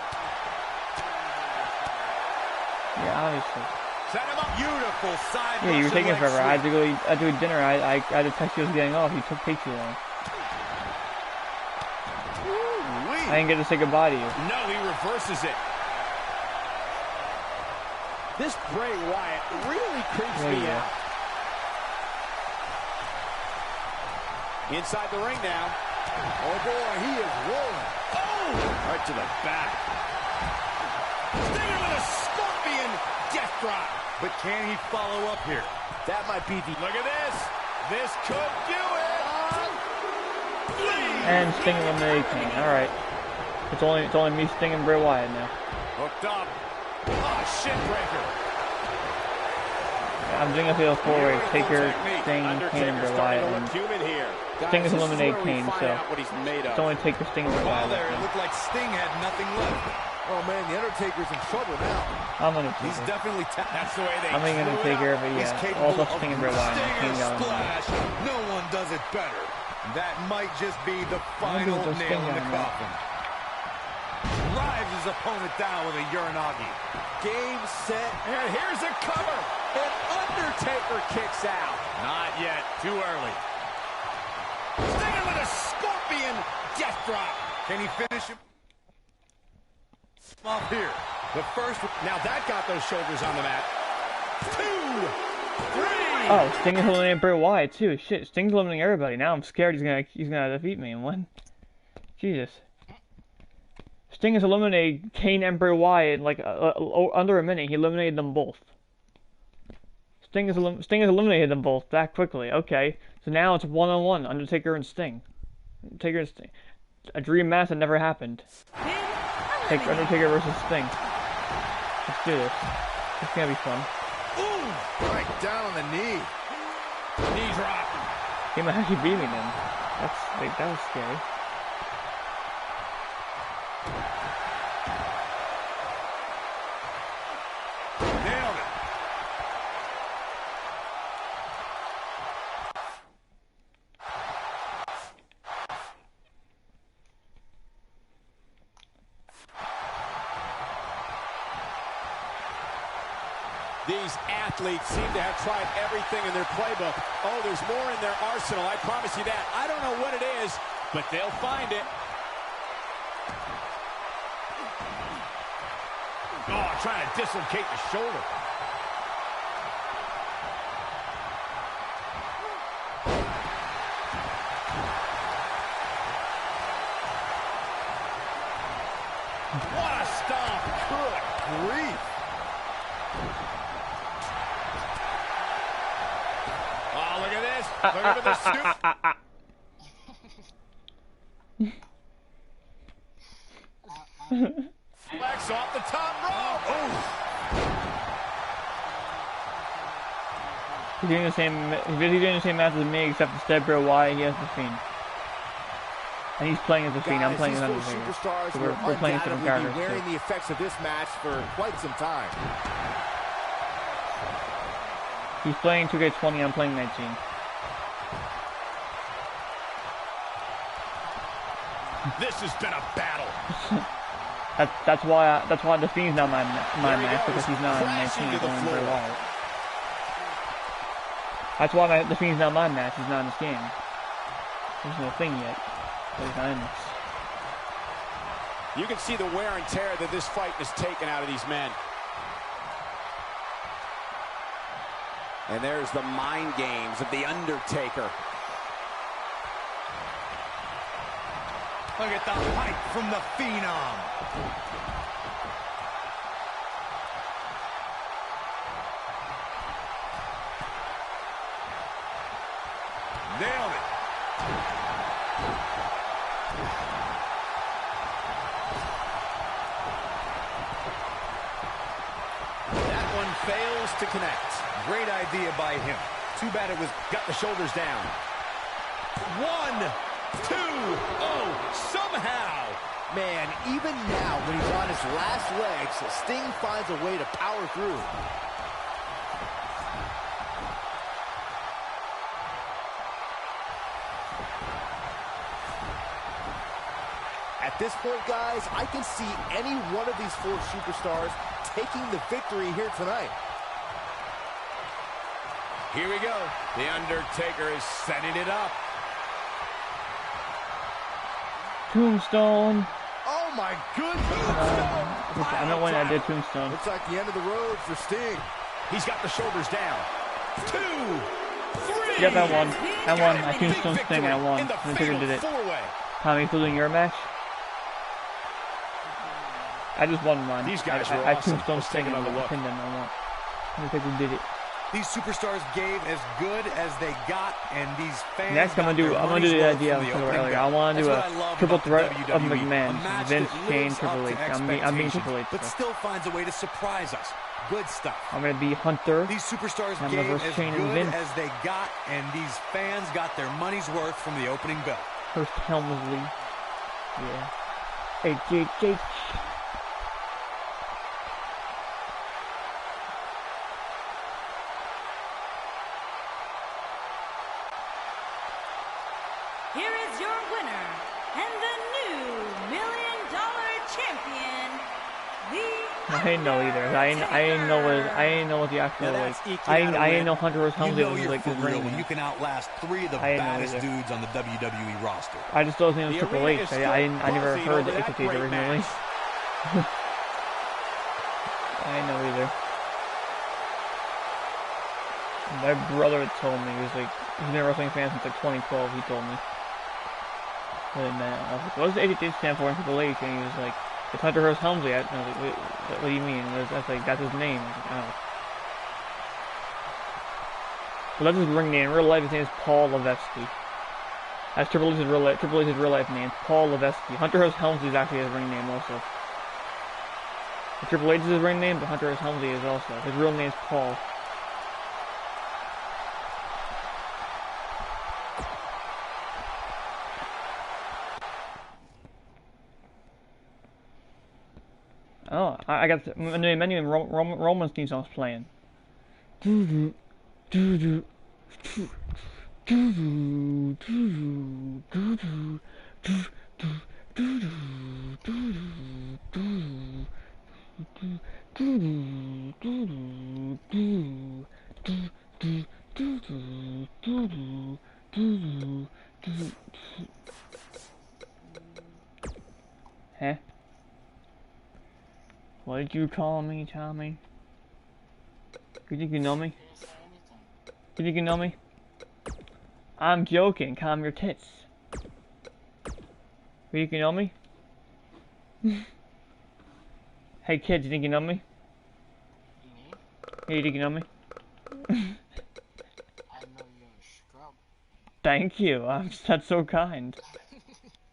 Yeah, obviously. Set him up. Beautiful side. Yeah, you were Russian taking leg forever. I sweep. had to go eat dinner. I had to text you I was getting off. You took too long. Ooh-wee. I didn't get to say goodbye to you. No, he reverses it. This Bray Wyatt really creeps There you me go. out. Inside the ring now. Oh boy, he is rolling. Oh! Right to the back. Stinger with a scorpion death drop. But can he follow up here? That might be the... Look at this. This could do it. And Sting eliminated Kane. All right. It's only me, Sting, and Bray Wyatt now. Hooked up. Oh, shin breaker. I'm doing a fatal four-way. Taker, technique. Sting, Kane, and Bray Wyatt. And Human here. Sting has Guys, this is eliminated where we Kane, find so out what he's made it's of. only Taker, Sting, and Bray While Wyatt. there, it left looked like Sting had nothing left. Oh man, the Undertaker's in trouble now. now. I'm gonna He's take it. definitely That's the way they I'm gonna drew it take her, up. but He's yeah. capable Also of Sting and Bray Wyatt. And Kane Stinger got eliminated. splash. No one does it better. That might just be the final just nail in Stinger the now. coffin. Drives his opponent down with a Uranagi. Game, set, And here's a cover. and Undertaker kicks out. Not yet. Too early. Stinger with a scorpion death drop. Can he finish him off here? The first. Now that got those shoulders on the mat. 2, 3. Oh, Sting is eliminating Bray Wyatt too. Shit, Sting's eliminating everybody. Now I'm scared he's gonna defeat me in one. Jesus. Sting has eliminated Kane and Bray Wyatt in like under a minute. He eliminated them both. Sting has eliminated them both that quickly. Okay, so now it's 1-on-1. Undertaker and Sting. Undertaker and Sting. A dream match that never happened. Take Undertaker versus Sting. Let's do this. It's gonna be fun. Ooh. Right down on the knee. Knee drop. He might actually beat me then. That was scary. Nailed it. These athletes seem to have tried everything in their playbook. Oh, there's more in their arsenal, I promise you that. I don't know what it is, but they'll find it. Oh, trying to dislocate the shoulder. What a stomp. Good grief. Oh, look at this. Look at the scoop. Flex off the top rope. Oh. He's doing the same. He's basically doing the same match as me, except instead of Bray Wyatt, he has the Fiend. And he's playing as a Fiend. I'm playing as these an four Undertaker. superstars So will we're playing different undoubtedly characters. be wearing the effects of this match for quite some time. He's playing 2K20. I'm playing 19. This has been a battle. That's why the Fiend's not my match, because he's not 19 going very well. That's why the Fiend's not my match. He's not in this game. There's no thing yet. But he's not in this. You can see the wear and tear that this fight has taken out of these men. And there's the mind games of The Undertaker. Look at the hype from the Phenom. Nailed it. That one fails to connect. Great idea by him. Too bad it was Got the shoulders down. 1, 2, oh, somehow. Man, even now, when he's on his last legs, Sting finds a way to power through. At this point, guys, I can see any one of these four superstars taking the victory here tonight. Here we go. The Undertaker is setting it up. Tombstone. Oh my goodness! I know when I did Tombstone. Looks like the end of the road for Sting. He's got the shoulders down. 2, 3. Yep, I won. I Tombstone Sting, I won. Undertaker did it. Tommy, including your match? I just won mine. These guys I are awesome. Tombstone Let's Sting take and another I look. pinned them. I won. Undertaker did it. These superstars gave as good as they got, and these fans. Next, I'm gonna do the idea I was talking about earlier. I want to do a triple threat of McMahon. Vince, Kane, Triple H. I'm being Triple H. But still finds a way to surprise us. Good stuff. I'm gonna be Hunter. These superstars I'm gave gonna verse as Kane and good Vince. as they got, and these fans got their money's worth from the opening bell. First Helmsley. Yeah. HHH. Here is your winner and the new $1 million champion, the I didn't know either. I didn't know what the actual like. I didn't know Hunter was Helmsley was like his ring when you name. can outlast 3 of the I didn't know baddest either. dudes on the WWE roster. I just thought his name was The Triple arena H. is still I never buzzing heard over the that HHH great originally. match. I didn't know either. My brother had told me, he was like, he's been a wrestling fan since like 2012, he told me. What it meant. I was like, what does the HHH stand for in Triple H? And he was like, it's Hunter Hearst Helmsley. And I was like, what do you mean? I was like, that's his name. I was like, oh. Well, that's his ring name. In real life, his name is Paul Levesque. That's Triple H's real life name, Paul Levesque. Hunter Hearst Helmsley is actually his ring name also. Triple H is his ring name, but Hunter Hearst Helmsley is also. His real name is Paul. Oh, I got the menu and Roman's theme song's playing. Huh? What did you call me, Tommy? You think you know me? You think you know me? I'm joking. Calm your tits. You think you know me? Hey kids, you think you know me? Hey, you think you know me? I know you're a scrub. Thank you. That's so kind.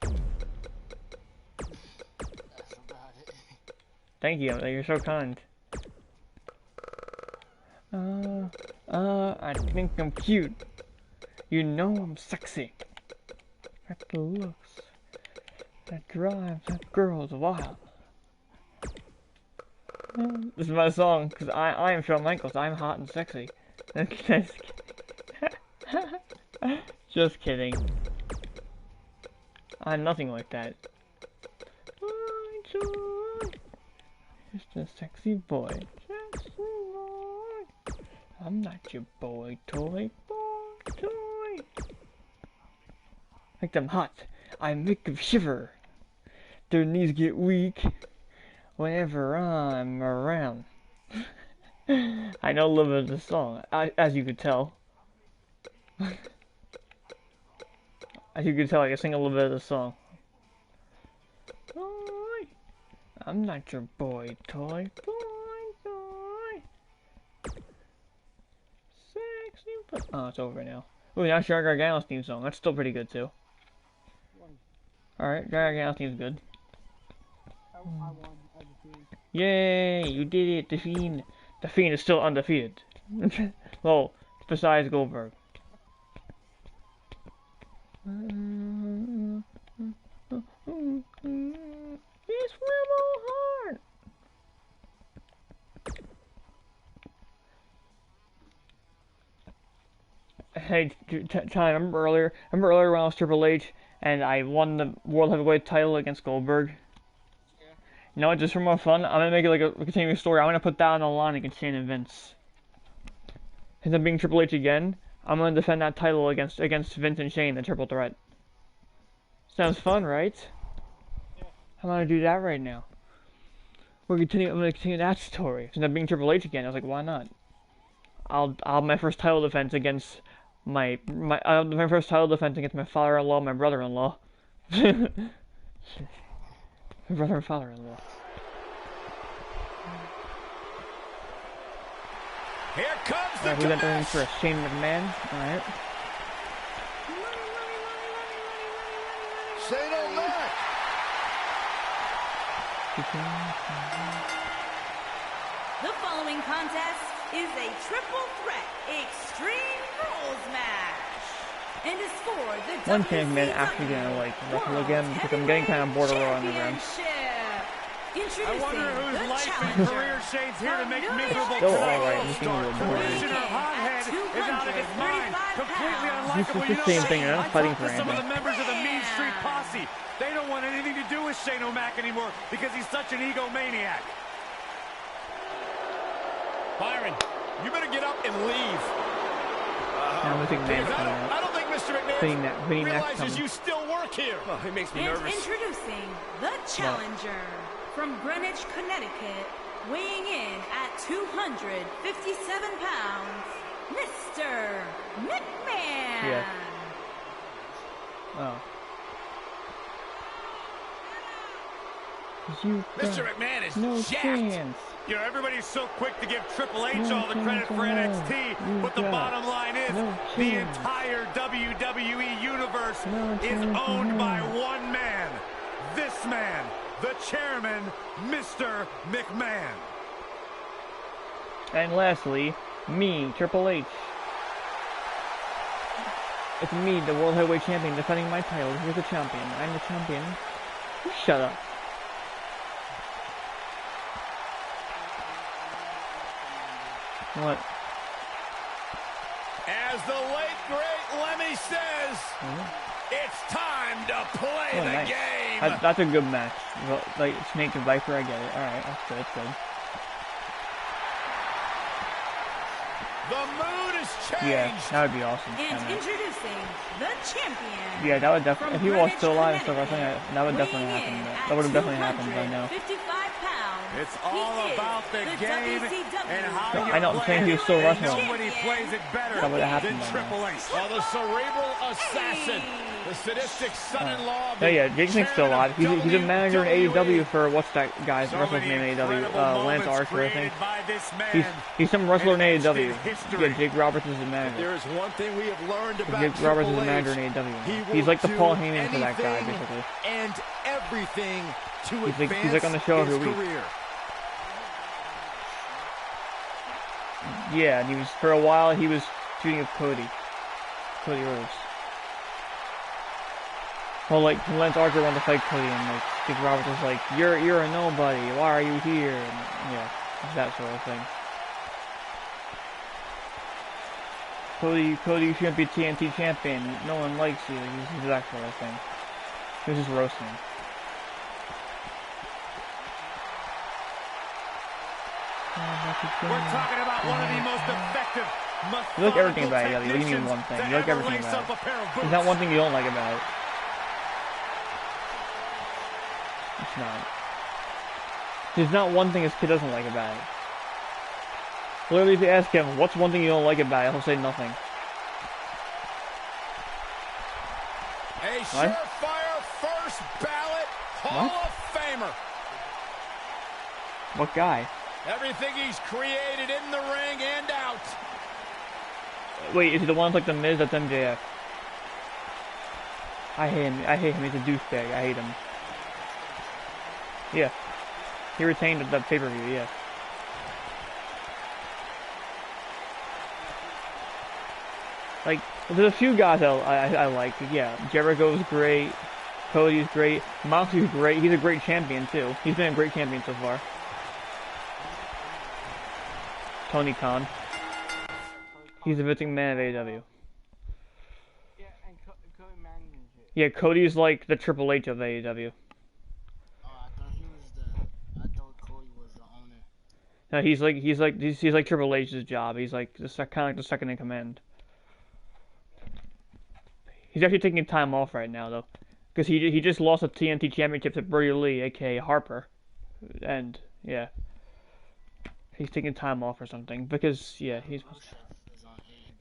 That's about it. Thank you. You're so kind. I think I'm cute. You know I'm sexy. Got the looks. That drives that girls wild. This is my song, because I am Shawn Michaels. I'm hot and sexy. Just kidding. I'm nothing like that. Just a sexy boy. Sexy boy. I'm not your boy toy. Boy toy. Make them hot. I make them shiver. Their knees get weak whenever I'm around. I know a little bit of the song, as you could tell. As you can tell, I can sing a little bit of the song. Toy. I'm not your boy toy. Boy toy. Sexy boy. Oh, it's over now. Ooh, now Shark Gargano's theme song. That's still pretty good too. Alright, Gargano's theme's good. I won as a team. Yay! You did it, The Fiend. The Fiend is still undefeated. Well, besides Goldberg. It's Rebel Heart. Hey, Ty, remember earlier when I was Triple H and I won the World Heavyweight title against Goldberg? Yeah. You know what, just for more fun, I'm gonna make it like a continuing story. I'm gonna put that on the line against Shane and Vince. Since I'm being Triple H again, I'm gonna defend that title against Vince and Shane, the triple threat. Sounds fun, right? Yeah. I'm gonna do that right now. I'm gonna continue that story. Since I'm being Triple H again, I was like, why not? I'll have my first title defense against my first title defense against my father-in-law, my brother-in-law. My brother and father-in-law. Here comes the Alright, who's entering for a Shane McMahon? Alright. Shane O'Mac. The following contest is a triple threat extreme rules match and is for the One Shane McMahon actually gonna like wrestle again because I'm getting kind of bored of Raw Underground. I wonder whose life and career Shane's here to make miserable Still tonight. alright, this thing will boring. Commissioner Hothead is out of his mind. Completely unlikable. This is the same thing, they're not I fighting talked for to some of the anything. members of the Mean Street Posse. They don't want anything to do with Shane O'Mac anymore because he's such an egomaniac. Byron, you better get up and leave. Now I'm thinking Because Max coming out. I don't think Mr. Putting McMahon Max realizes coming. you still work here. Oh, it makes me And nervous. introducing the challenger from Greenwich, Connecticut, weighing in at 257 pounds, Mr. McMahon. Yeah. Oh. You Mr. got McMahon is no jacked. chance. You know, everybody's so quick to give Triple H No all the credit for chance in NXT, hell. but the You got bottom line is no the chance. entire WWE universe No is chance in owned by hell. one man. This man, the chairman, Mr. McMahon. And lastly, me, Triple H. It's me, the World Heavyweight Champion, defending my title. Here's the champion. I'm the champion. You shut up. What? As the late, great Lemmy says, it's time to play Oh, the nice. game. That's a good match. Well, like, Snake and Viper, I get it. Alright, that's good. The mood has changed. Yeah, that would be awesome. And that match. introducing the champion. Yeah, that would definitely. If he was still alive and still wrestling, Connecticut, that would definitely weighing happen. in That at would have definitely happened by now. 255 pounds. It's He all is about the game WCW and how No, you I know, I'm play saying it. he was still And wrestling. nobody plays it better That would've happened than by now. Triple H. Oh, the cerebral assassin, the sadistic son-in-law. of the Yeah, Jake Snake's still alive. He's a manager in AEW for what's that guy's So wrestler's many name in AEW? incredible Lance moments Archer, I think. created by this man. He's some wrestler in and etched AEW. in history. Yeah, Jake Roberts is the If manager. there is one thing we have learned about Jake Roberts is the Triple manager H, in he AEW. will He's like the do Paul Heyman for that guy, anything basically. and everything to He's advance like on the show his every week. career. Yeah, and he was for a while he was shooting with Cody Rhodes. Well, like Lance Archer wanted to fight Cody, and like Steve Roberts was like, "You're a nobody. Why are you here?" And yeah, that sort of thing. Cody shouldn't be TNT champion. No one likes you. He's that sort of thing. He was just roasting. We're talking about one of the most effective, you like everything about it. You mean one thing. You like everything about it. There's not one thing you don't like about it. It's not. There's not one thing this kid doesn't like about it. Literally, if you ask him, what's one thing you don't like about it, he'll say nothing. A surefire first ballot Hall of Famer. What guy? Everything he's created in the ring and out. Wait, is he the one that's like the Miz? That's MJF. I hate him. I hate him. He's a douchebag. I hate him. Yeah. He retained the pay-per-view, yeah. Like, there's a few guys I like. Yeah, Jericho's great. Cody's great. Moxley's great. He's a great champion, too. He's been a great champion so far. Tony Khan. He's the Vince McMahon of AEW. Yeah, and Cody managing shit. Yeah, Cody's like the Triple H of AEW. Oh, I thought Cody was the owner. No, he's like Triple H's job. He's like kind of like the second in command. He's actually taking time off right now though, because he just lost the TNT Championship to Brody Lee, aka Harper, and yeah, he's taking time off or something because yeah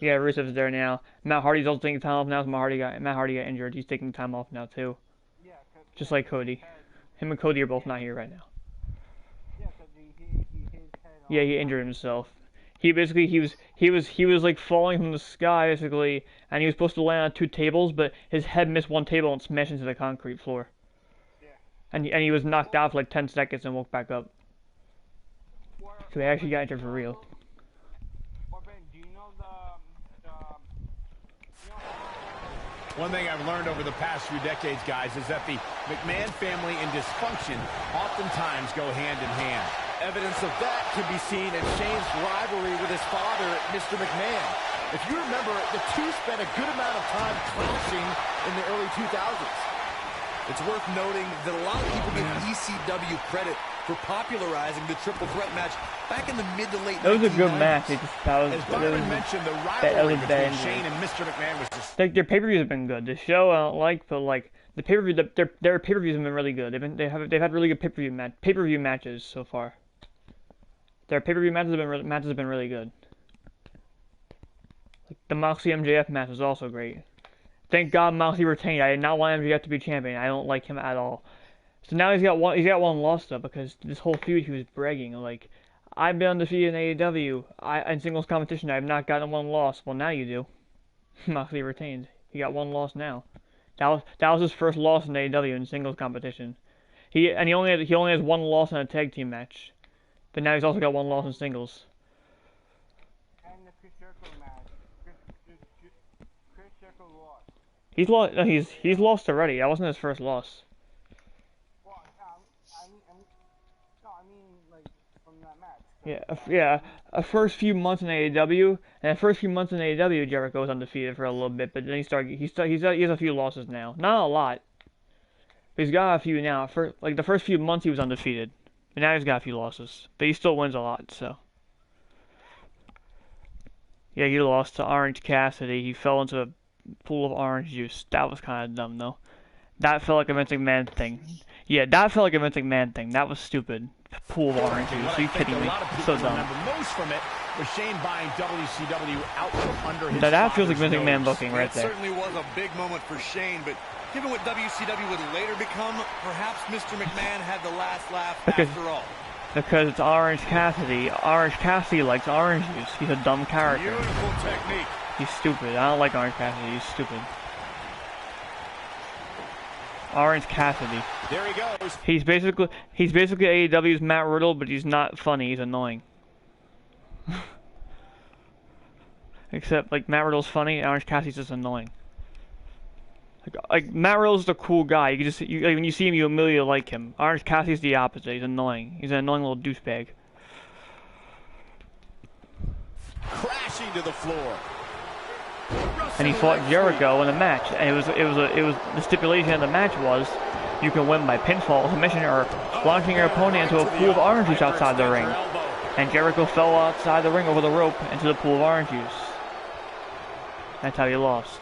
Rusev's there now. Matt Hardy's also taking time off now. Matt Hardy got injured. He's taking time off now too, just like Cody. Him and Cody are both not here right now. Yeah, he injured himself. He was like falling from the sky basically, and he was supposed to land on 2 tables, but his head missed one table and smashed into the concrete floor. Yeah. And he was knocked out for like 10 seconds and woke back up. So he actually got injured for real. One thing I've learned over the past few decades, guys, is that the McMahon family and dysfunction oftentimes go hand in hand. Evidence of that can be seen in Shane's rivalry with his father, Mr. McMahon. If you remember, the two spent a good amount of time clashing in the early 2000s. It's worth noting that a lot of people give ECW credit for popularizing the triple threat match back in the mid to late 1990s. That was a good match. As Byron mentioned, the rivalry between Shane and Mr. McMahon was just... Like, their pay-per-views have been good. The show I don't like, but like the pay-per-view, their pay-per-views have been really good. They've had really good pay-per-view matches so far. Their pay-per-view matches have been really good. Like the Moxley MJF match was also great. Thank God Moxley retained. I did not want MJF to be champion. I don't like him at all. So now he's got one loss though, because this whole feud he was bragging like, I've been undefeated in AEW. In singles competition I have not gotten one loss. Well, now you do. Moxley retained. He got one loss now. That was his first loss in AEW in singles competition. He only has one loss in a tag team match. But now he's also got one loss in singles. And the Chris Jericho match. Chris Jericho lost. He's lost. No, he's lost already. That wasn't his first loss. Well, I mean, like from that match. Yeah. A first few months in AEW, and the first few months in AEW, Jericho was undefeated for a little bit, but then he has a few losses now. Not a lot. But he's got a few now. Like the first few months he was undefeated. But now he's got a few losses. But he still wins a lot, so. Yeah, he lost to Orange Cassidy. He fell into a pool of orange juice. That was kind of dumb, though. That felt like a Vince McMahon thing. Yeah, that felt like a Vince McMahon thing. That was stupid. Pool of orange juice. Are you kidding me? So dumb. Most from it was Shane buying WCW out from under his that feels like Vince McMahon booking right there. It certainly was a big moment for Shane, but given what WCW would later become, perhaps Mr. McMahon had the last laugh after all. Because it's Orange Cassidy. Orange Cassidy likes orange juice. He's a dumb character. Beautiful technique. He's stupid. I don't like Orange Cassidy. He's stupid. Orange Cassidy. There he goes. He's basically AEW's Matt Riddle, but he's not funny. He's annoying. Except like Matt Riddle's funny, Orange Cassidy's just annoying. Like Matt Riddle's the cool guy. You can just like, when you see him, you immediately like him. Orange Cassidy's the opposite. He's annoying. He's an annoying little douchebag. Crashing to the floor. And he fought Jericho in a match, and it was the stipulation of the match was you can win by pinfall, submission, or launching your opponent into a pool of orange juice outside the ring. And Jericho fell outside the ring over the rope into the pool of orange juice. That's how he lost.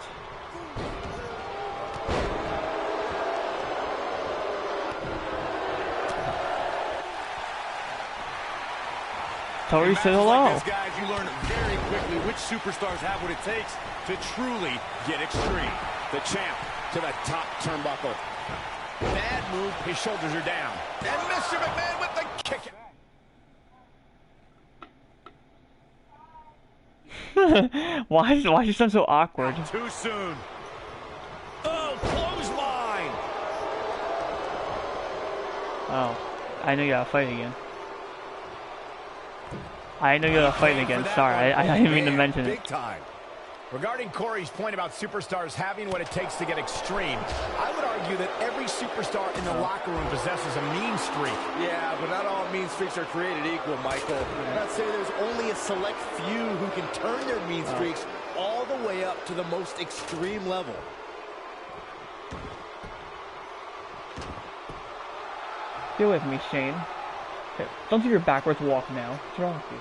Tori said hello. Like this, guys, you learn very quickly which superstars have what it takes to truly get extreme. The champ to the top turnbuckle. Bad move. His shoulders are down. And Mr. McMahon with the kick. Why does she sound so awkward? Too soon. Oh, clothesline. Oh, I know you gotta fight again. I know you gotta fight again. Sorry, I didn't mean to mention it. Big time. Regarding Corey's point about superstars having what it takes to get extreme, I would argue that every superstar in the locker room possesses a mean streak. Yeah, but not all mean streaks are created equal, Michael. I'd say there's only a select few who can turn their mean streaks all the way up to the most extreme level. Get with me, Shane. Okay, don't do your backwards walk now. What's wrong with you?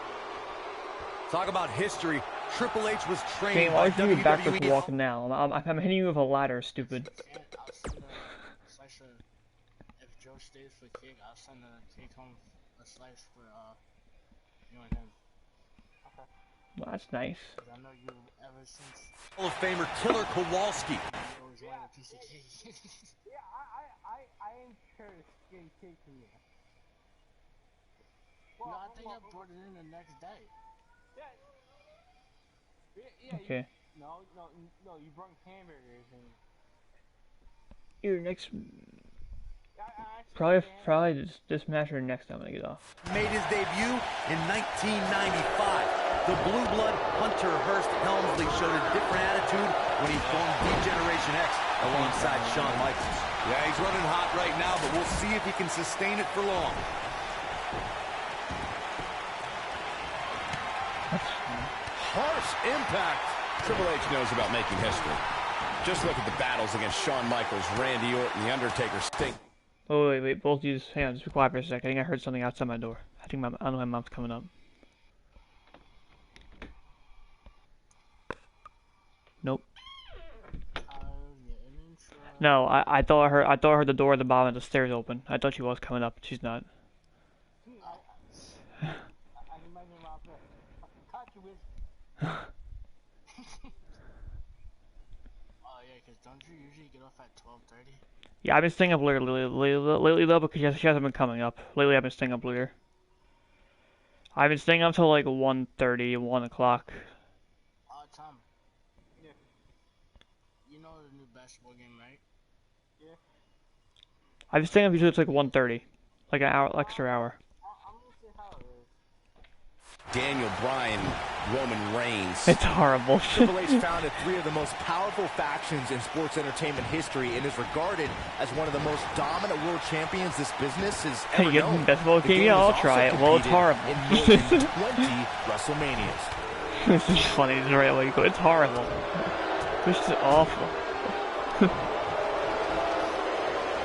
Talk about history. Triple H was trained Shane, why by would you do your backwards WWE. walk now? I'm hitting you with a ladder, stupid. If Joe stays for King, I'll send a take home a slice for you and him. Okay. Well, that's nice. I know you ever since Hall of Famer Killer Kowalski. you always wanted a piece of cake. Yeah, I ain't sure to get cake from you. Well, no, I think I brought it in the next day. Yeah. Okay. No, you brought hamburgers and... Your next... Probably this match or next time I get off. Made his debut in 1995. The Blue Blood Hunter Hearst Helmsley showed a different attitude when he formed D-Generation X alongside Shawn Michaels. Yeah, he's running hot right now, but we'll see if he can sustain it for long. Harsh impact. Triple H knows about making history. Just look at the battles against Shawn Michaels, Randy Orton, The Undertaker, Sting. Oh wait, both of you just hang on, just be quiet for a sec. I think I heard something outside my door. I don't know my mom's coming up. Nope. No, I thought I heard the door at the bottom of the stairs open. I thought she was coming up, but she's not. Don't you usually get off at 12:30? Yeah, I've been staying up lately though, because she hasn't been coming up. Lately I've been staying up later. I've been staying up till like 1:30, 1 o'clock. Tom. Yeah. You know the new basketball game, right? Yeah. I've been staying up usually till like 1:30. Like an hour, extra hour. I'm gonna see how it is. Daniel Bryan, Roman Reigns. It's horrible. Triple H founded three of the most powerful factions in sports entertainment history and is regarded as one of the most dominant world champions this business has ever You known. get basketball The game? game Yeah, I'll has try it. also Well, it's competed horrible. in more than 20 WrestleManias. This is funny, this is the right way to go. It's horrible. This is awful.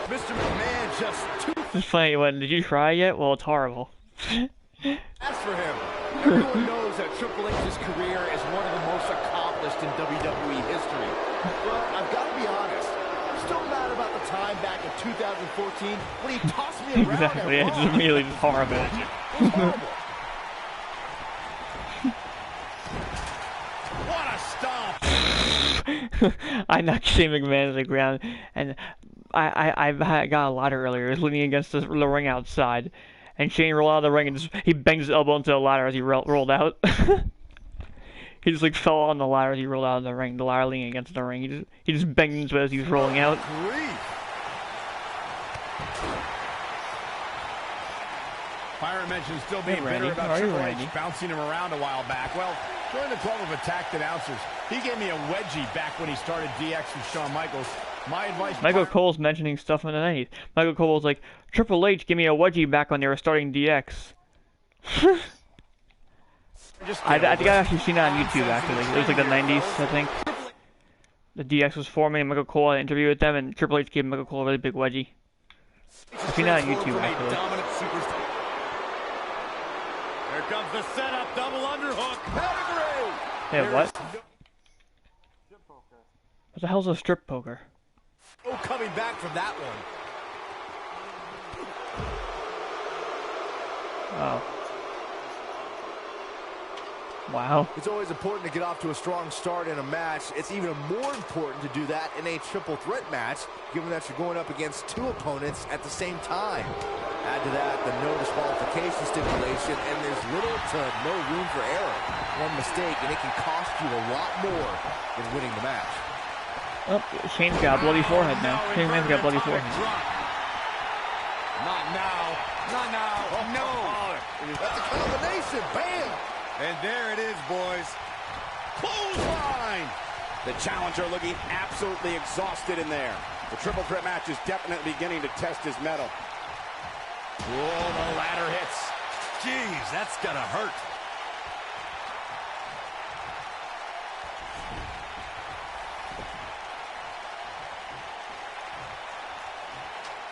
Mr. McMahon just too It's funny, did you try yet? Well, it's horrible. fast for him. Everyone knows that Triple H's career is one of the most accomplished in WWE history. But I've got to be honest, I'm still mad about the time back in 2014 when he tossed me around Exactly, at it's Raw. just really just horrible. It was horrible. What a stomp! I knocked Shane McMahon to the ground, and I got a ladder earlier. He was leaning against the ring outside, and Shane rolled out of the ring and he banged his elbow into the ladder as he rolled out. He just like fell on the ladder as he rolled out of the ring. The ladder leaning against the ring. He just banged into it as he was rolling out. Byron mentioned still being Hey, Randy. bitter How about are you, Triple Randy? H bouncing him around a while back. Well, during the Club of Attacked Announcers, he gave me a wedgie back when he started DX with Shawn Michaels. My advice. Michael Cole's mentioning stuff in the 90s. Michael Cole was like, Triple H, give me a wedgie back when they were starting DX. I think I actually seen that on YouTube, actually. It was like the 90s, I think. The DX was forming, and Michael Cole had an interview with them, and Triple H gave Michael Cole a really big wedgie. I've seen that on YouTube, actually. Here comes the setup, double underhook. Yeah, what? What the hell's a strip poker? Oh, coming back from that one. Oh. Wow. It's always important to get off to a strong start in a match. It's even more important to do that in a triple threat match, given that you're going up against two opponents at the same time. Add to that the no disqualification stipulation, and there's little to no room for error. One mistake, and it can cost you a lot more than winning the match. Oh, Shane's got a bloody forehead now. Shane McMahon's got a bloody forehead. Not now. Not now. Oh, no. That's a combination. Bam! And there it is, boys. Clothesline! The challenger looking absolutely exhausted in there. The triple threat match is definitely beginning to test his mettle. Whoa, the ladder hits. Jeez, that's gonna hurt.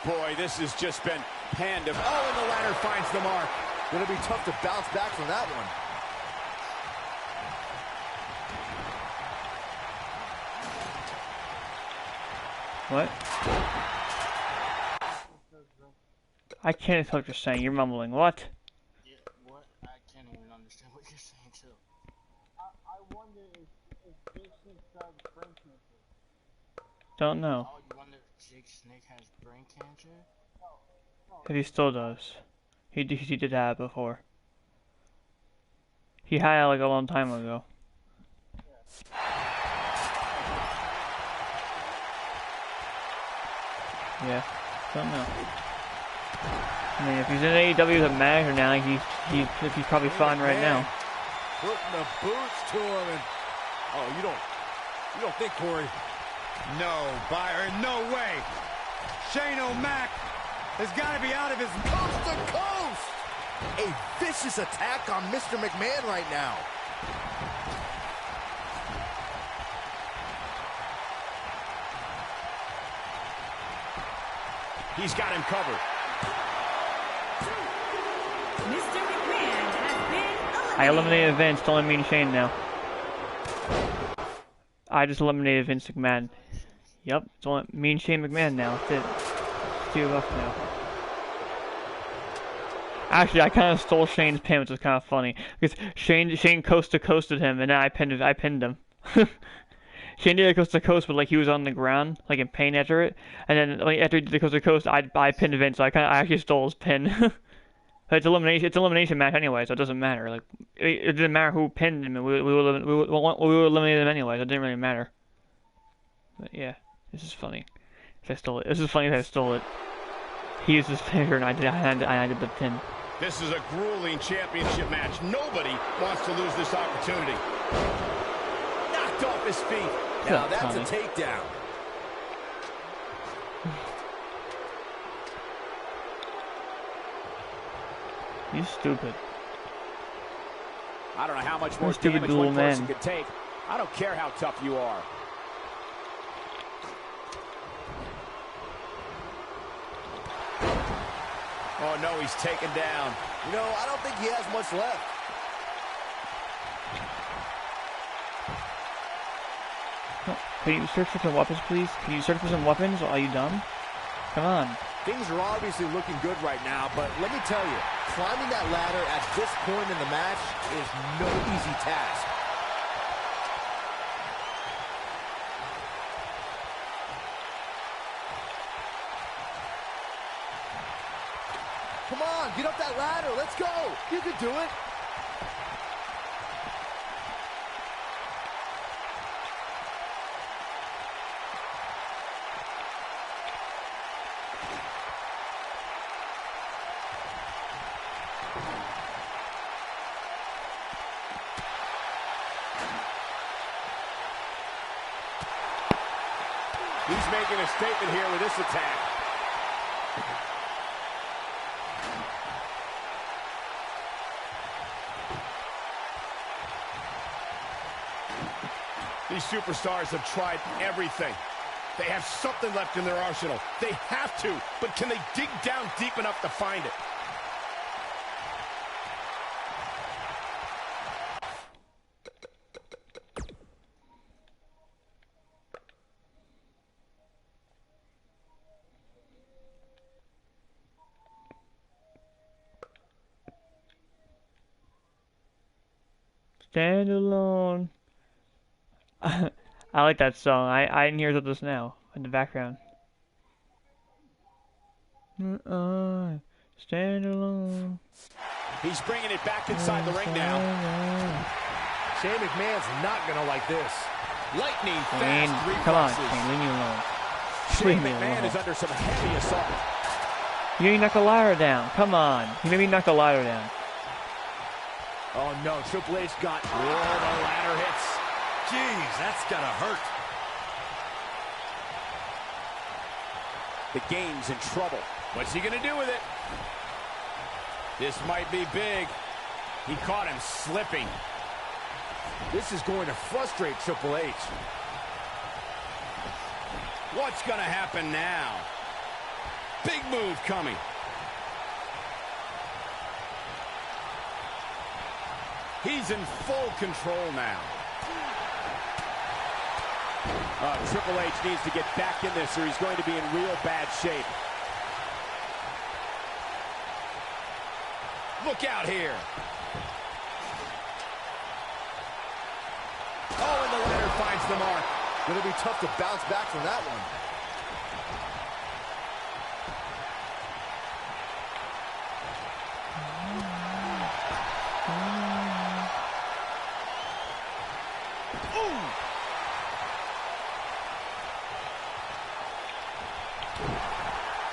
Boy, this has just been hand of... Oh, and the ladder finds the mark. Gonna be tough to bounce back from that one. What? I can't tell what you're saying. You're mumbling. What? Yeah, what? I can't even understand what you're saying, too. I wonder if Jake Snake has brain cancer. Don't know. Oh, you wonder if Jake Snake has brain cancer? If he still does. He did have it before. He had it like a long time ago. Yeah, don't know. I mean, if he's in AEW as a manager now, he's probably fine right now. Putting the boots to him, and oh, you don't think, Corey? No, Byron, no way. Shane O'Mac has got to be out of his... Coast to coast! A vicious attack on Mr. McMahon right now. He's got him covered. Mr. McMahon has been I eliminated Vince, don't let me and Shane now. I just eliminated Vince McMahon. Yep, it's only me and Shane McMahon now. That's it. It's 2 of us now. Actually, I kind of stole Shane's pin, which was kind of funny because Shane coast to coasted him, and then I pinned him. Shane did a coast to coast, but like he was on the ground, like in pain after it, and then like after he did the coast to coast, I pinned Vince, so I actually stole his pin. But it's elimination match anyway, so it doesn't matter. Like it didn't matter who pinned him, and we would eliminate him anyway, so it didn't really matter. But yeah, this is funny. If I stole it, this is funny if I stole it. He used his finger, and I did the pin. This is a grueling championship match. Nobody wants to lose this opportunity. Knocked off his feet. Now that's a takedown. He's stupid. I don't know how much more Stupid damage dual one person man. could take. I don't care how tough you are. Oh no, he's taken down. You know, I don't think he has much left. Can you search for some weapons, please? Can you search for some weapons? Are you done? Come on. Things are obviously looking good right now, but let me tell you, climbing that ladder at this point in the match is no easy task. Come on, get up that ladder. Let's go. You can do it. He He's making a statement here with this attack. These superstars have tried everything. They have something left in their arsenal. They have to, but can they dig down deep enough to find it? Stand alone. I like that song. I didn't hear this now in the background. Stand alone. He's bringing it back inside the ring now. Shane McMahon's not gonna like this. Lightning fast Come on, reflexes. Shane, leave me alone. Shane Leave me McMahon alone. is under some heavy assault. You made me knock the ladder down. Come on. You made me knock the ladder down. Oh no, Triple H got... Oh, the ladder hits. Jeez, that's gotta hurt. The game's in trouble. What's he gonna do with it? This might be big. He caught him slipping. This is going to frustrate Triple H. What's gonna happen now? Big move coming. He's in full control now. Triple H needs to get back in this or he's going to be in real bad shape. Look out here. Oh, and the ladder finds the mark. Gonna be tough to bounce back from that one.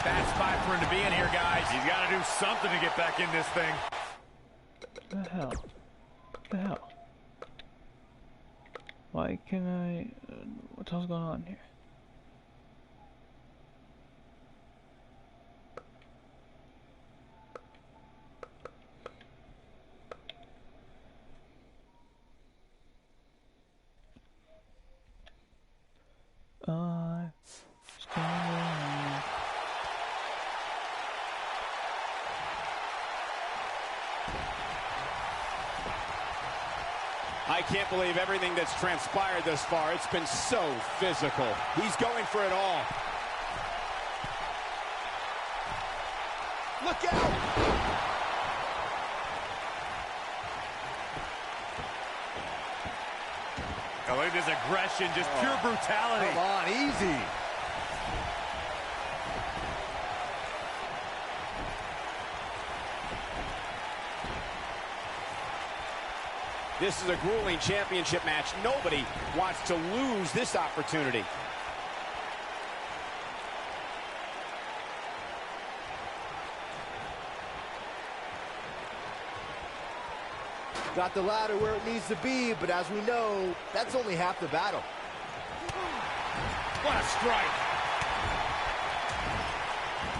Bad spot for him to be in here, guys. He's got to do something to get back in this thing. What the hell? What the hell? Why can I... what the hell's going on here? I can't believe everything that's transpired thus far. It's been so physical. He's going for it all. Look out! Oh, look at this aggression, just pure brutality. Come on, easy. This is a grueling championship match. Nobody wants to lose this opportunity. Got the ladder where it needs to be, but as we know, that's only half the battle. What a strike.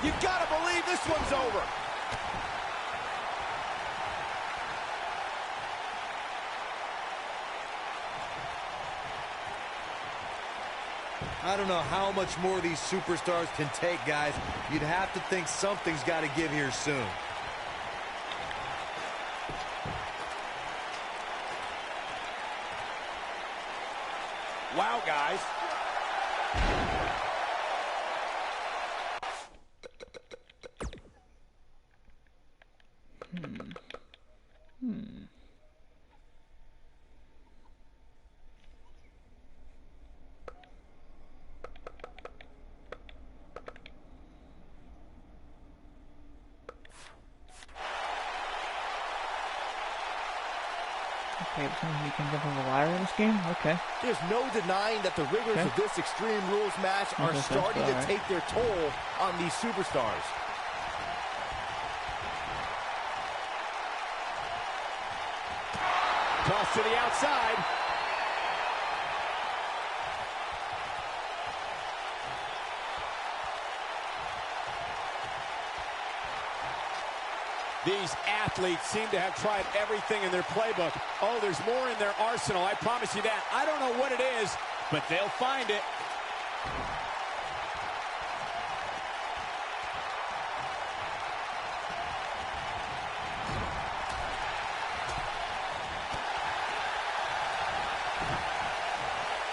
You gotta believe this one's over. I don't know how much more these superstars can take, guys. You'd have to think something's got to give here soon. Wow, guys. Okay, so you can jump over the ladder in this game? Okay. There's no denying that the rigors of this Extreme Rules match are Okay, starting to alright. take their toll on these superstars. Toss to the outside. These athletes seem to have tried everything in their playbook. Oh, there's more in their arsenal, I promise you that. I don't know what it is, but they'll find it.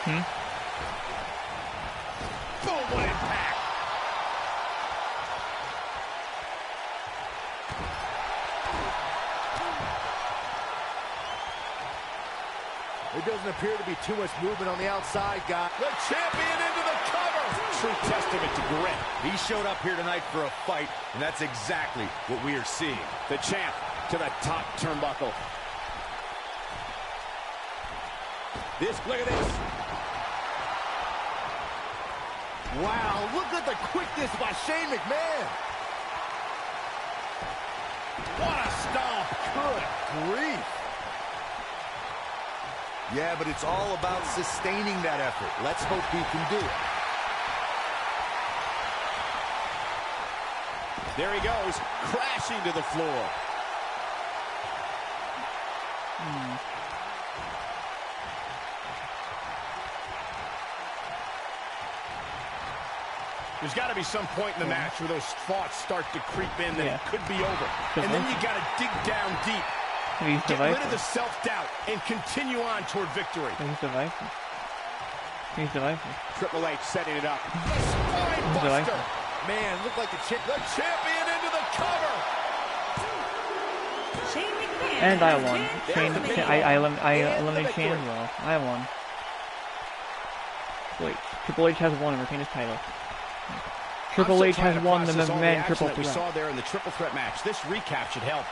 Boom, what impact. There doesn't appear to be too much movement on the outside, guy. The champion into the cover. True testament to grit. He showed up here tonight for a fight, and that's exactly what we are seeing. The champ to the top turnbuckle. Look at this. Wow, look at the quickness by Shane McMahon. What a stomp. Good grief. Yeah, but it's all about sustaining that effort. Let's hope he can do it. There he goes, crashing to the floor. There's got to be some point in the match where those thoughts start to creep in that it could be over. And then you got to dig down deep. Get rid of the self-doubt and continue on toward victory. He's divisive. Triple H setting it up. The spine buster. Man, looked like the champion into the cover. Shane McMahon. And I won. I eliminated the Shane as well. I won. Wait, Triple H has won and retained his title. Triple H has won the McMahon Triple Threat. We saw there in the Triple Threat match. This recap should help.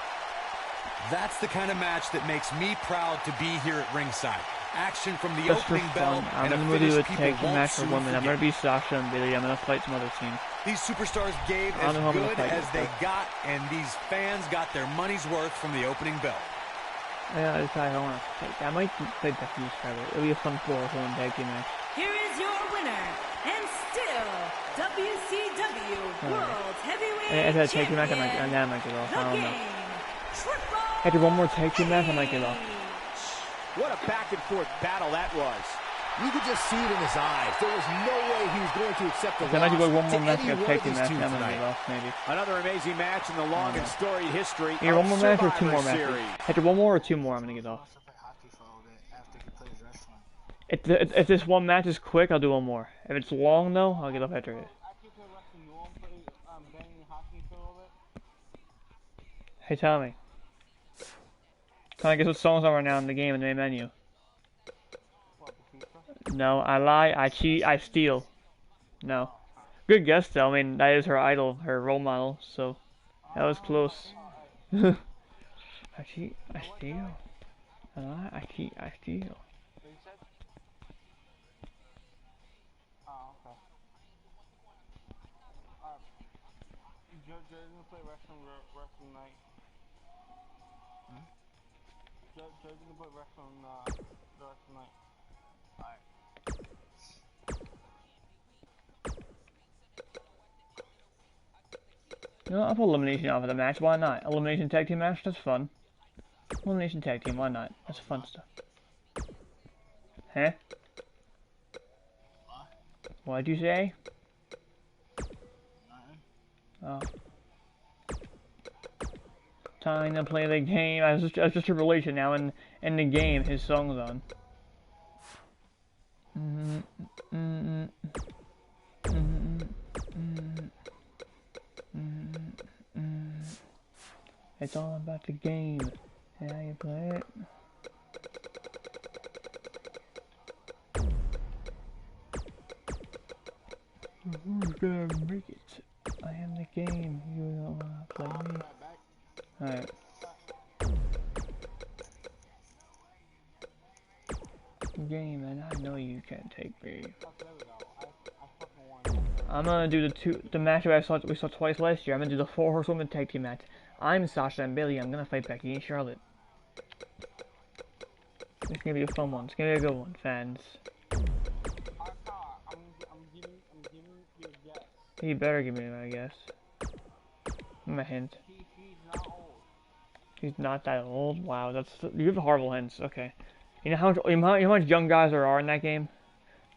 That's the kind of match that makes me proud to be here at ringside. Action from the Just for opening bell, fun, I'm and a gonna do a finish tag people team match won't for women. I'm soon gonna be Sasha and Billy. I'm gonna fight some other team. These superstars gave I as don't know how I'm gonna good fight as this they guy. got, and these fans got their money's worth from the opening bell. Yeah, I decided I want to fight. I might fight Becky Skyler. It'll be a fun 4-on-4 tag team match. Here is your winner, and still WCW World Heavyweight If I tag team match, I Champion, might get off. I the don't know. Game, Triple After one more tag team match, I might get off. What a back and forth battle that was. You could just see it in his eyes. There was no way he was going to accept the I might do loss one more to match any against one tag of team these match, two and I'm gonna tonight. get off, maybe. Another amazing match in the long and storied history Either one of more match or two more Survivor matches. Series. After one more or two more, I'm gonna get off. Wants to play hockey for a little bit after he plays wrestling. If this one match is quick, I'll do one more. If it's long though, I'll get off after it. After you play wrestling, you won't play banging hockey for a little bit? Hey Tommy, can I guess what songs are right now in the game in the main menu? What, the FIFA? No, I lie, I cheat, I steal. No. Good guess though, I mean, that is her idol, her role model, so that was close. I cheat, I steal. I lie, I cheat, I steal. What you said? Oh, okay. Joe's gonna play wrestling night. Joe's gonna play wrestling the rest of the night. Alright. You know, I'll put elimination off of the match, why not? Elimination tag team match, that's fun. Elimination tag team, why not? That's fun stuff. Huh? What'd you say? Oh. Time to play the game. I was just a relation now in the game his song's on. It's all about the game and how you play it. Who's gonna make it? I am the game. You don't wanna play me. Alright. Game, and I know you can't take me. I'm gonna do the match that we saw twice last year. I'm gonna do the 4 horsewoman tag team match. I'm Sasha and Billy. I'm gonna fight Becky and Charlotte. It's gonna be a fun one. It's gonna be a good one, fans. I'm giving you a guess. You better give me that, I guess. Give me a hint. He's not old. He's not that old. Wow, you have horrible hints. Okay. You know how much young guys there are in that game?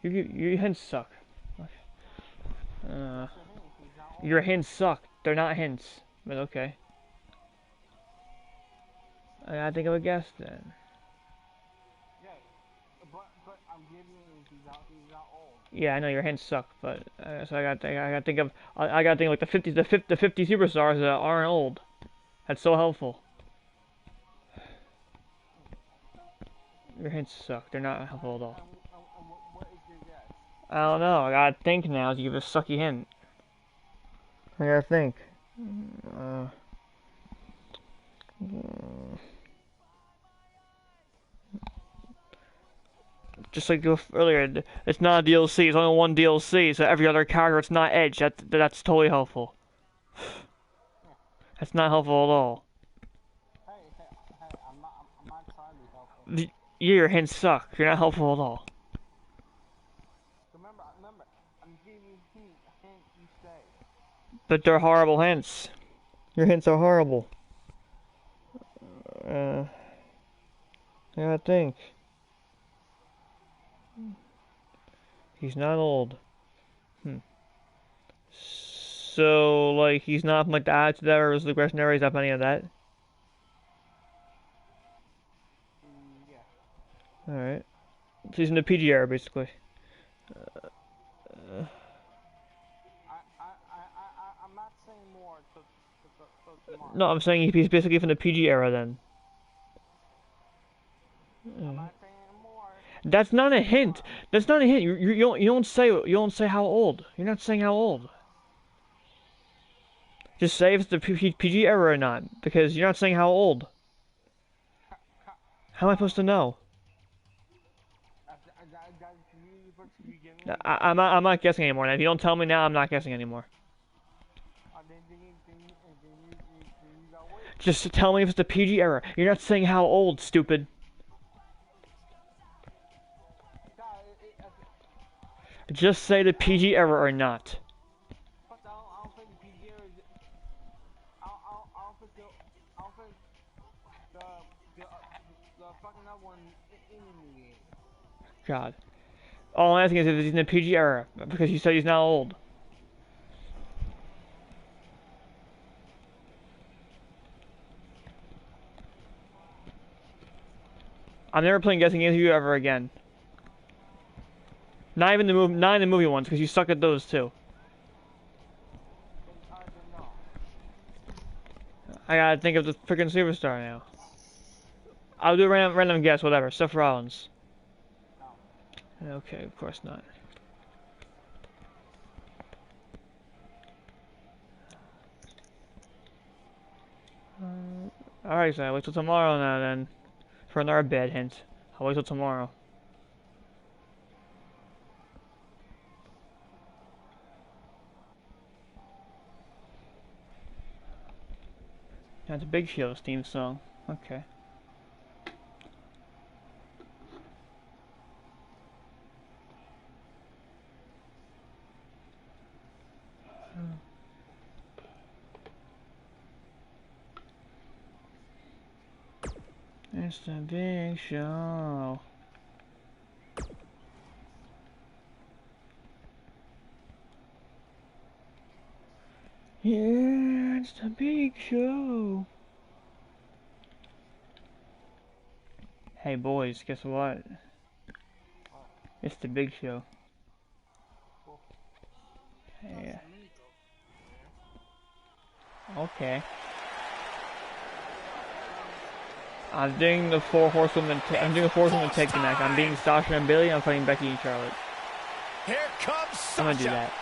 Your hints suck. Okay. Your hints suck. They're not hints. But okay. I gotta think of a guess then. Yeah, but I'm giving you he's not old. Yeah, I know your hints suck, but so I gotta think of like the 50 superstars that aren't old. That's so helpful. Your hints suck. They're not helpful at all. What is your guess? I don't know. I gotta think now to give a sucky hint. I gotta think. Just like earlier, it's not a DLC. It's only one DLC. So every other character, it's not Edge. That's totally helpful. That's not helpful at all. Hey, I'm not trying to be helpful. Your hints suck. You're not helpful at all. Remember, I'm giving you a hint you say. But they're horrible hints. Your hints are horrible. I gotta think. He's not old. So, like, he's not from, like, the Attitude Era or the Aggression Era. He's not from any of that. Yeah. Alright. So he's in the PG era, basically. I'm not saying more to tomorrow. No, I'm saying he's basically from the PG era then. I'm not saying more. That's not a hint. That's not a hint. You don't say how old. You're not saying how old. Just say if it's the PG era or not, because you're not saying how old. How am I supposed to know? I'm not guessing anymore. Now, if you don't tell me now, I'm not guessing anymore. Just tell me if it's the PG era. You're not saying how old, stupid. Just say the PG era or not. God. All I'm asking is if he's in the PG era, because you said he's not old. I'm never playing guessing games with you ever again. Not even the movie ones, because you suck at those too. I gotta think of the freaking superstar now. I'll do a random guess, whatever. Seth Rollins. Okay, of course not. Alright, so I'll wait till tomorrow now then. For another bad hint. I'll wait till tomorrow. That's a Big Show's theme song. Okay. It's the Big Show. Yeah, it's the Big Show. Hey boys, guess what? It's the Big Show. Yeah. Okay. I'm doing the four horsewomen tag team match. I'm beating Sasha and Bailey. I'm fighting Becky and Charlotte. Here comes Sasha. I'm gonna do that.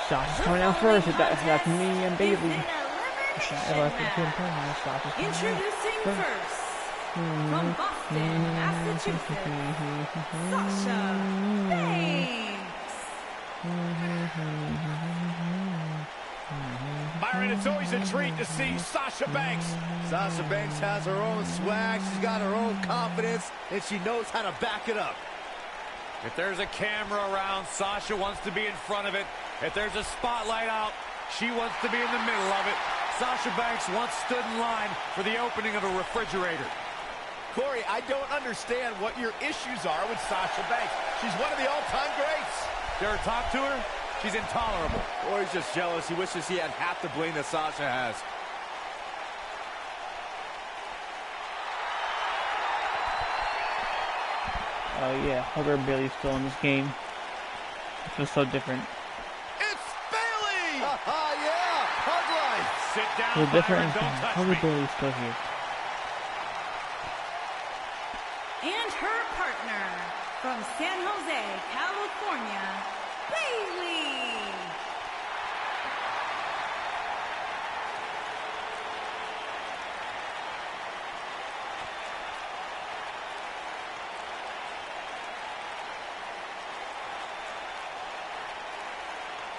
Sasha's coming out first. That's me and Bailey. Introducing first, from Boston, Massachusetts, Sasha Banks. Byron, it's always a treat to see Sasha Banks. Sasha Banks has her own swag, she's got her own confidence, and she knows how to back it up. If there's a camera around, Sasha wants to be in front of it. If there's a spotlight out, she wants to be in the middle of it. Sasha Banks once stood in line for the opening of a refrigerator. Corey, I don't understand what your issues are with Sasha Banks. She's one of the all-time greats. Dare talk to her? She's intolerable. Or he's just jealous. He wishes he had half the bling that Sasha has. Oh yeah, Hugger Bailey's still in this game. It feels so different. It's Bailey! Yeah, hug life. Sit down, So different. Byron, don't touch Hugger me. Bailey's still here. And her partner from San Jose, California, Bailey.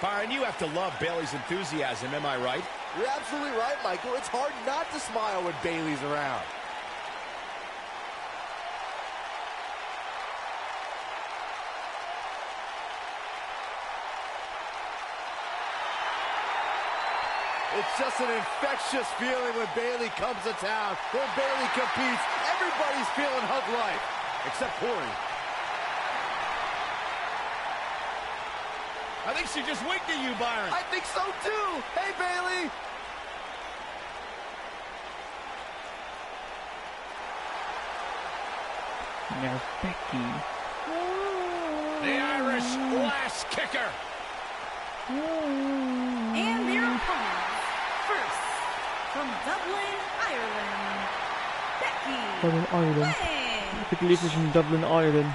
Byron, you have to love Bailey's enthusiasm, am I right? You're absolutely right, Michael. It's hard not to smile when Bailey's around. It's just an infectious feeling when Bailey comes to town. When Bailey competes, everybody's feeling hug life. Except Corey. I think she just winked at you, Byron. I think so too. Hey, Bailey. And there's Becky. The Irish lash kicker. And their opponents, first, from Dublin, Ireland, Becky Dublin, Ireland. Lynch. Becky Lynch is from Dublin, Ireland.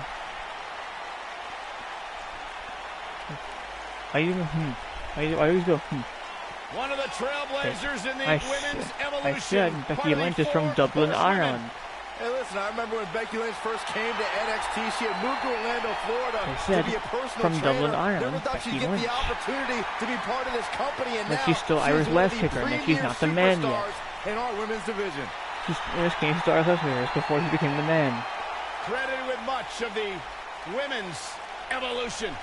I always go, One of the trailblazers in the women's I evolution. said Becky Part of the Lynch is from 4 Dublin, horsewomen. Ireland. Hey, listen, I remember when Becky Lynch first came to NXT. She had moved to Orlando, Florida I said to be a personal from trainer. Dublin, Ireland, Never thought Becky she'd get Lynch. the opportunity to be part of this company, and But now she's still Irish one of lash the kicker, and she's premier not the man yet. superstars in our women's division. She's in this game, she's Irish Wrestlers before he became the man. Credited with much of the women's evolution.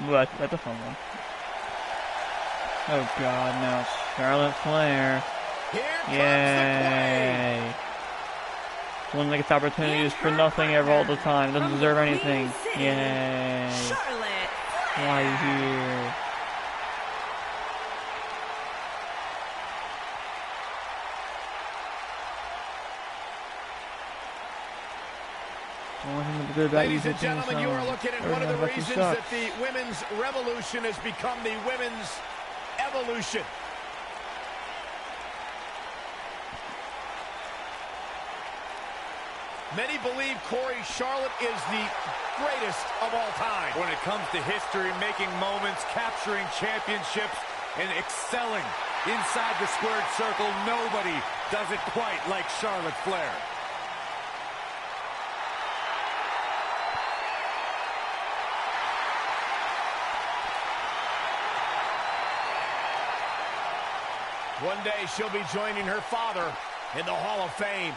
Well, that's a fun one. Oh god, no. Charlotte Flair. Here comes Yay. One that gets opportunities for nothing ever all the time. Doesn't deserve anything. Yay. Charlotte Flair. Why here? I want him to be good about Ladies and using gentlemen, you are looking at one of the reasons sucks. that the women's revolution has become the women's evolution. Many believe Corey Charlotte is the greatest of all time. When it comes to history, making moments, capturing championships, and excelling inside the squared circle, nobody does it quite like Charlotte Flair. One day she'll be joining her father in the Hall of Fame.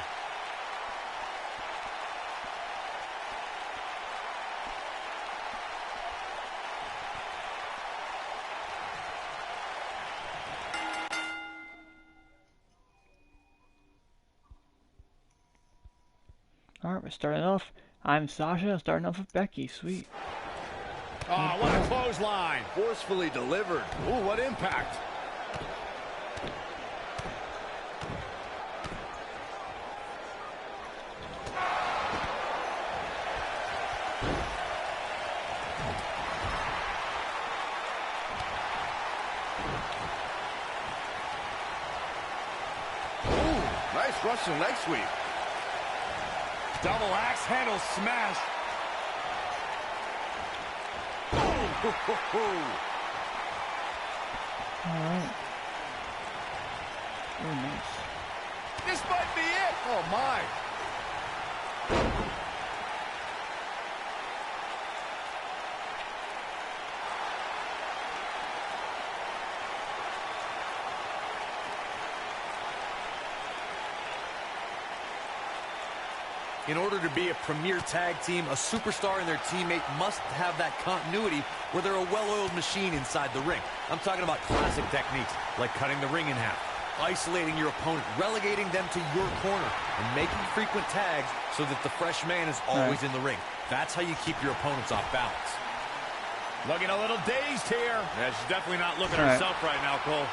Alright, we're starting off. I'm Sasha, starting off with Becky. Sweet. Oh, what a clothesline. Forcefully delivered. Ooh, what impact. Ooh, nice Russian leg sweep. Double axe handle smash. Alright. Oh, nice. This might be it. Oh, my. In order to be a premier tag team, a superstar and their teammate must have that continuity where they're a well-oiled machine inside the ring. I'm talking about classic techniques like cutting the ring in half, isolating your opponent, relegating them to your corner, and making frequent tags so that the fresh man is always in the ring. That's how you keep your opponents off balance. Looking a little dazed here. Yeah, she's definitely not looking herself right now, Cole.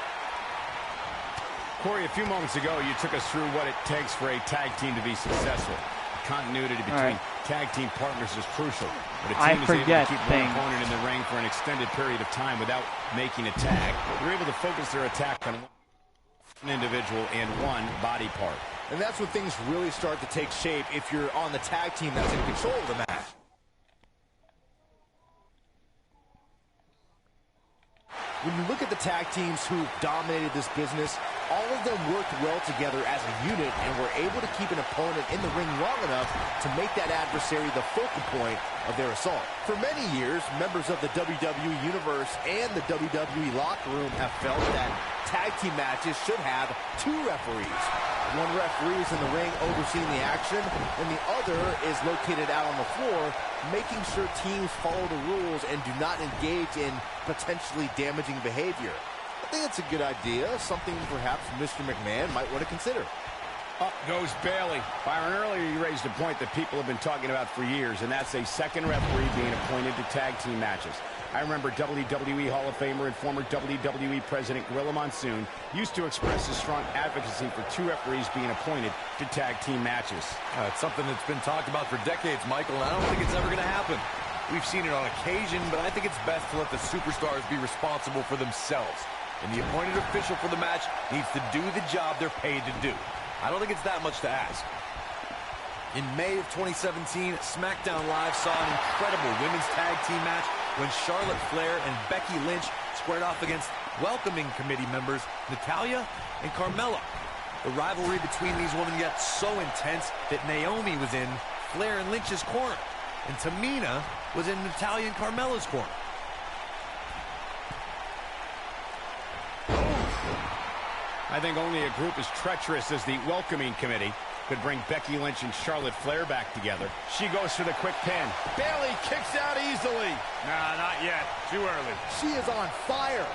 Corey, a few moments ago, you took us through what it takes for a tag team to be successful. Continuity between tag team partners is crucial. But a team is able to keep one opponent in the ring for an extended period of time without making a tag. They're able to focus their attack on one individual and one body part. And that's when things really start to take shape if you're on the tag team that's in control of the match. When you look at the tag teams who dominated this business, all of them worked well together as a unit and were able to keep an opponent in the ring long enough to make that adversary the focal point of their assault. For many years, members of the WWE Universe and the WWE locker room have felt that tag team matches should have two referees. One referee is in the ring overseeing the action, and the other is located out on the floor, making sure teams follow the rules and do not engage in potentially damaging behavior. I think it's a good idea, something perhaps Mr. McMahon might want to consider. Up goes Bailey. Byron, earlier you raised a point that people have been talking about for years, and that's a second referee being appointed to tag team matches. I remember WWE Hall of Famer and former WWE President Gorilla Monsoon used to express his strong advocacy for two referees being appointed to tag team matches. It's something that's been talked about for decades, Michael, and I don't think it's ever going to happen. We've seen it on occasion, but I think it's best to let the superstars be responsible for themselves. And the appointed official for the match needs to do the job they're paid to do. I don't think it's that much to ask. In May of 2017, SmackDown Live saw an incredible women's tag team match when Charlotte Flair and Becky Lynch squared off against welcoming committee members Natalya and Carmella. The rivalry between these women got so intense that Naomi was in Flair and Lynch's corner, and Tamina was in Natalya and Carmella's corner. I think only a group as treacherous as the welcoming committee could bring Becky Lynch and Charlotte Flair back together. She goes for the quick pin. Bailey kicks out easily. Nah, not yet. Too early. She is on fire.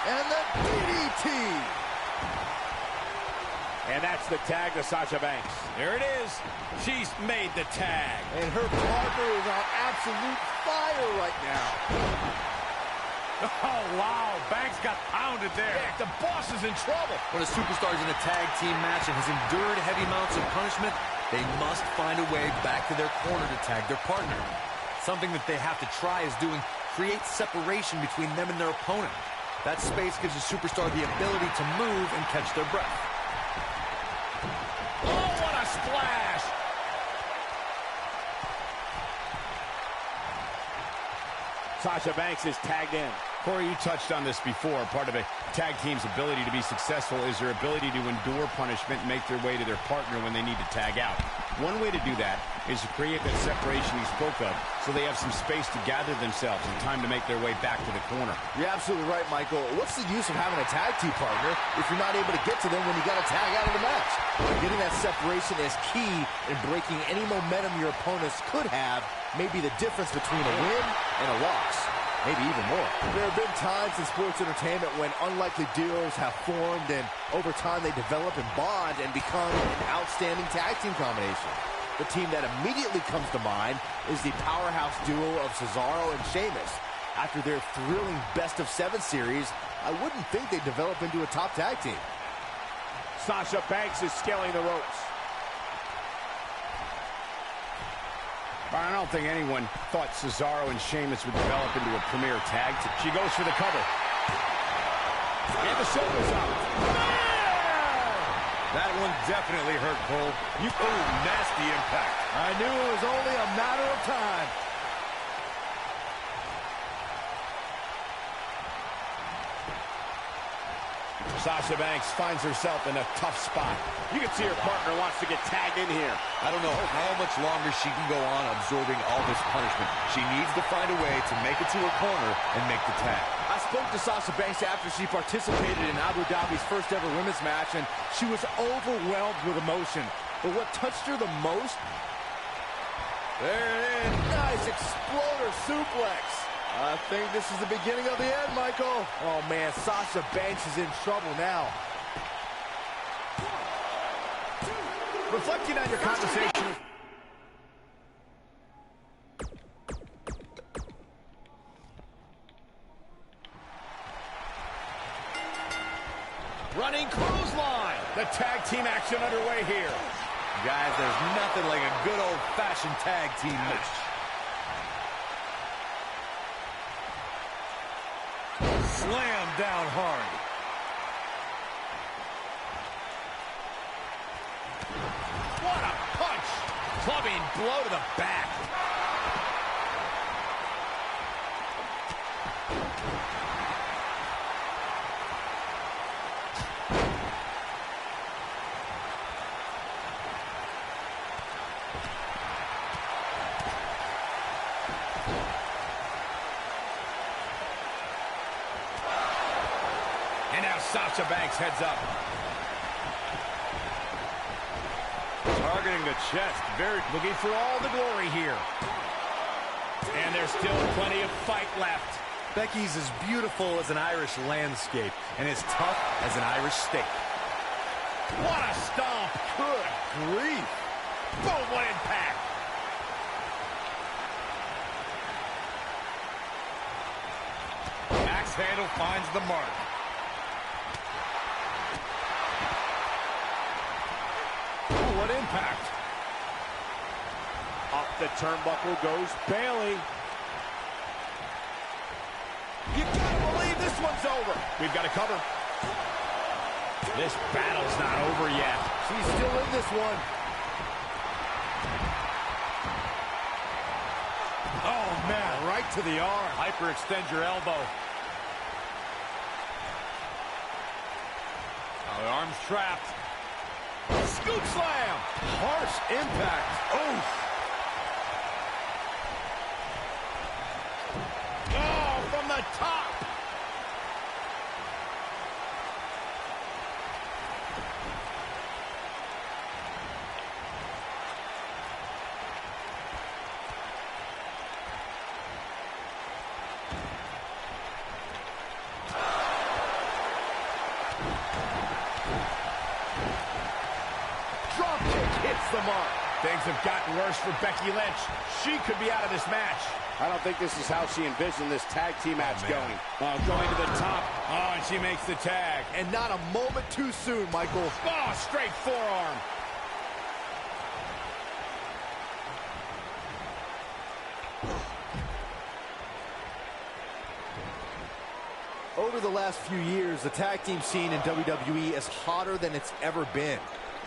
And the DDT. And that's the tag to Sasha Banks. There it is. She's made the tag. And her partner is on absolute fire right now. Oh, wow. Banks got pounded there. Yeah, the boss is in trouble. When a superstar's in a tag team match and has endured heavy amounts of punishment, they must find a way back to their corner to tag their partner. Something that they have to try is doing create separation between them and their opponent. That space gives a superstar the ability to move and catch their breath. Oh, what a splash. Sasha Banks is tagged in. Corey, you touched on this before. Part of a tag team's ability to be successful is their ability to endure punishment and make their way to their partner when they need to tag out. One way to do that is to create that separation you spoke of so they have some space to gather themselves and time to make their way back to the corner. You're absolutely right, Michael. What's the use of having a tag team partner if you're not able to get to them when you got to tag out of the match? Getting that separation is key in breaking any momentum your opponents could have, maybe the difference between a win and a loss. Maybe even more. There have been times in sports entertainment when unlikely duos have formed and over time they develop and bond and become an outstanding tag team combination. The team that immediately comes to mind is the powerhouse duo of Cesaro and Sheamus. After their thrilling best-of-7 series, I wouldn't think they'd develop into a top tag team. Sasha Banks is scaling the ropes. I don't think anyone thought Cesaro and Sheamus would develop into a premier tag team. She goes for the cover. And the shoulders up. That one definitely hurt, Cole. Oh, nasty impact. I knew it was only a matter of time. Sasha Banks finds herself in a tough spot. You can see her partner wants to get tagged in here. I don't know how much longer she can go on absorbing all this punishment. She needs to find a way to make it to her corner and make the tag. I spoke to Sasha Banks after she participated in Abu Dhabi's first ever women's match, and she was overwhelmed with emotion. But what touched her the most? There it is. Nice exploder suplex. I think this is the beginning of the end, Michael. Oh, man, Sasha Banks is in trouble now. Reflecting on your conversation. Running clothesline. The tag team action underway here. Guys, there's nothing like a good old-fashioned tag team match. Slam down hard. What a punch. Clubbing blow to the back. And now Sasha Banks heads up. Targeting the chest. Very looking for all the glory here. And there's still plenty of fight left. Becky's as beautiful as an Irish landscape and as tough as an Irish steak. What a stomp. Good grief. Boom, what impact. Axe handle finds the mark. Oh, what impact. Up the turnbuckle goes Bayley. You gotta believe this one's over. We've got to cover. This battle's not over yet. She's still in this one. Oh, man, right to the arm. Hyperextend your elbow. Oh, the arm's trapped. Scoop slam. Harsh impact. Oh, from the top. Drop kick hits the mark. Things have gotten worse for Becky Lynch. She could be out of this match. I don't think this is how she envisioned this tag team match going. Oh, going to the top. Oh, and she makes the tag. And not a moment too soon, Michael. Oh, straight forearm. Over the last few years, the tag team scene in WWE is hotter than it's ever been.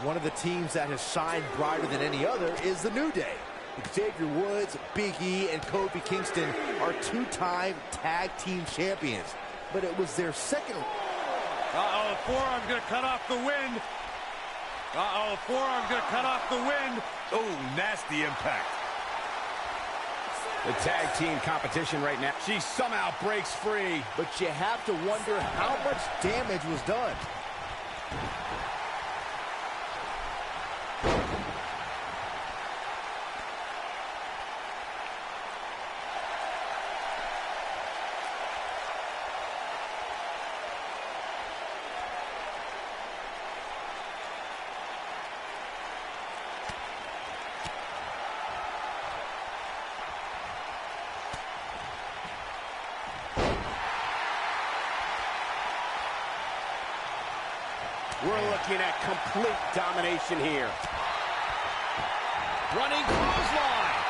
One of the teams that has shined brighter than any other is the New Day. Xavier Woods, Big E, and Kofi Kingston are two-time tag team champions. But it was their second... Uh-oh, the forearm's going to cut off the wind. Uh-oh, the forearm's going to cut off the wind. Oh, nasty impact. The tag team competition right now. She somehow breaks free. But you have to wonder how much damage was done. We're looking at complete domination here. Running clothesline.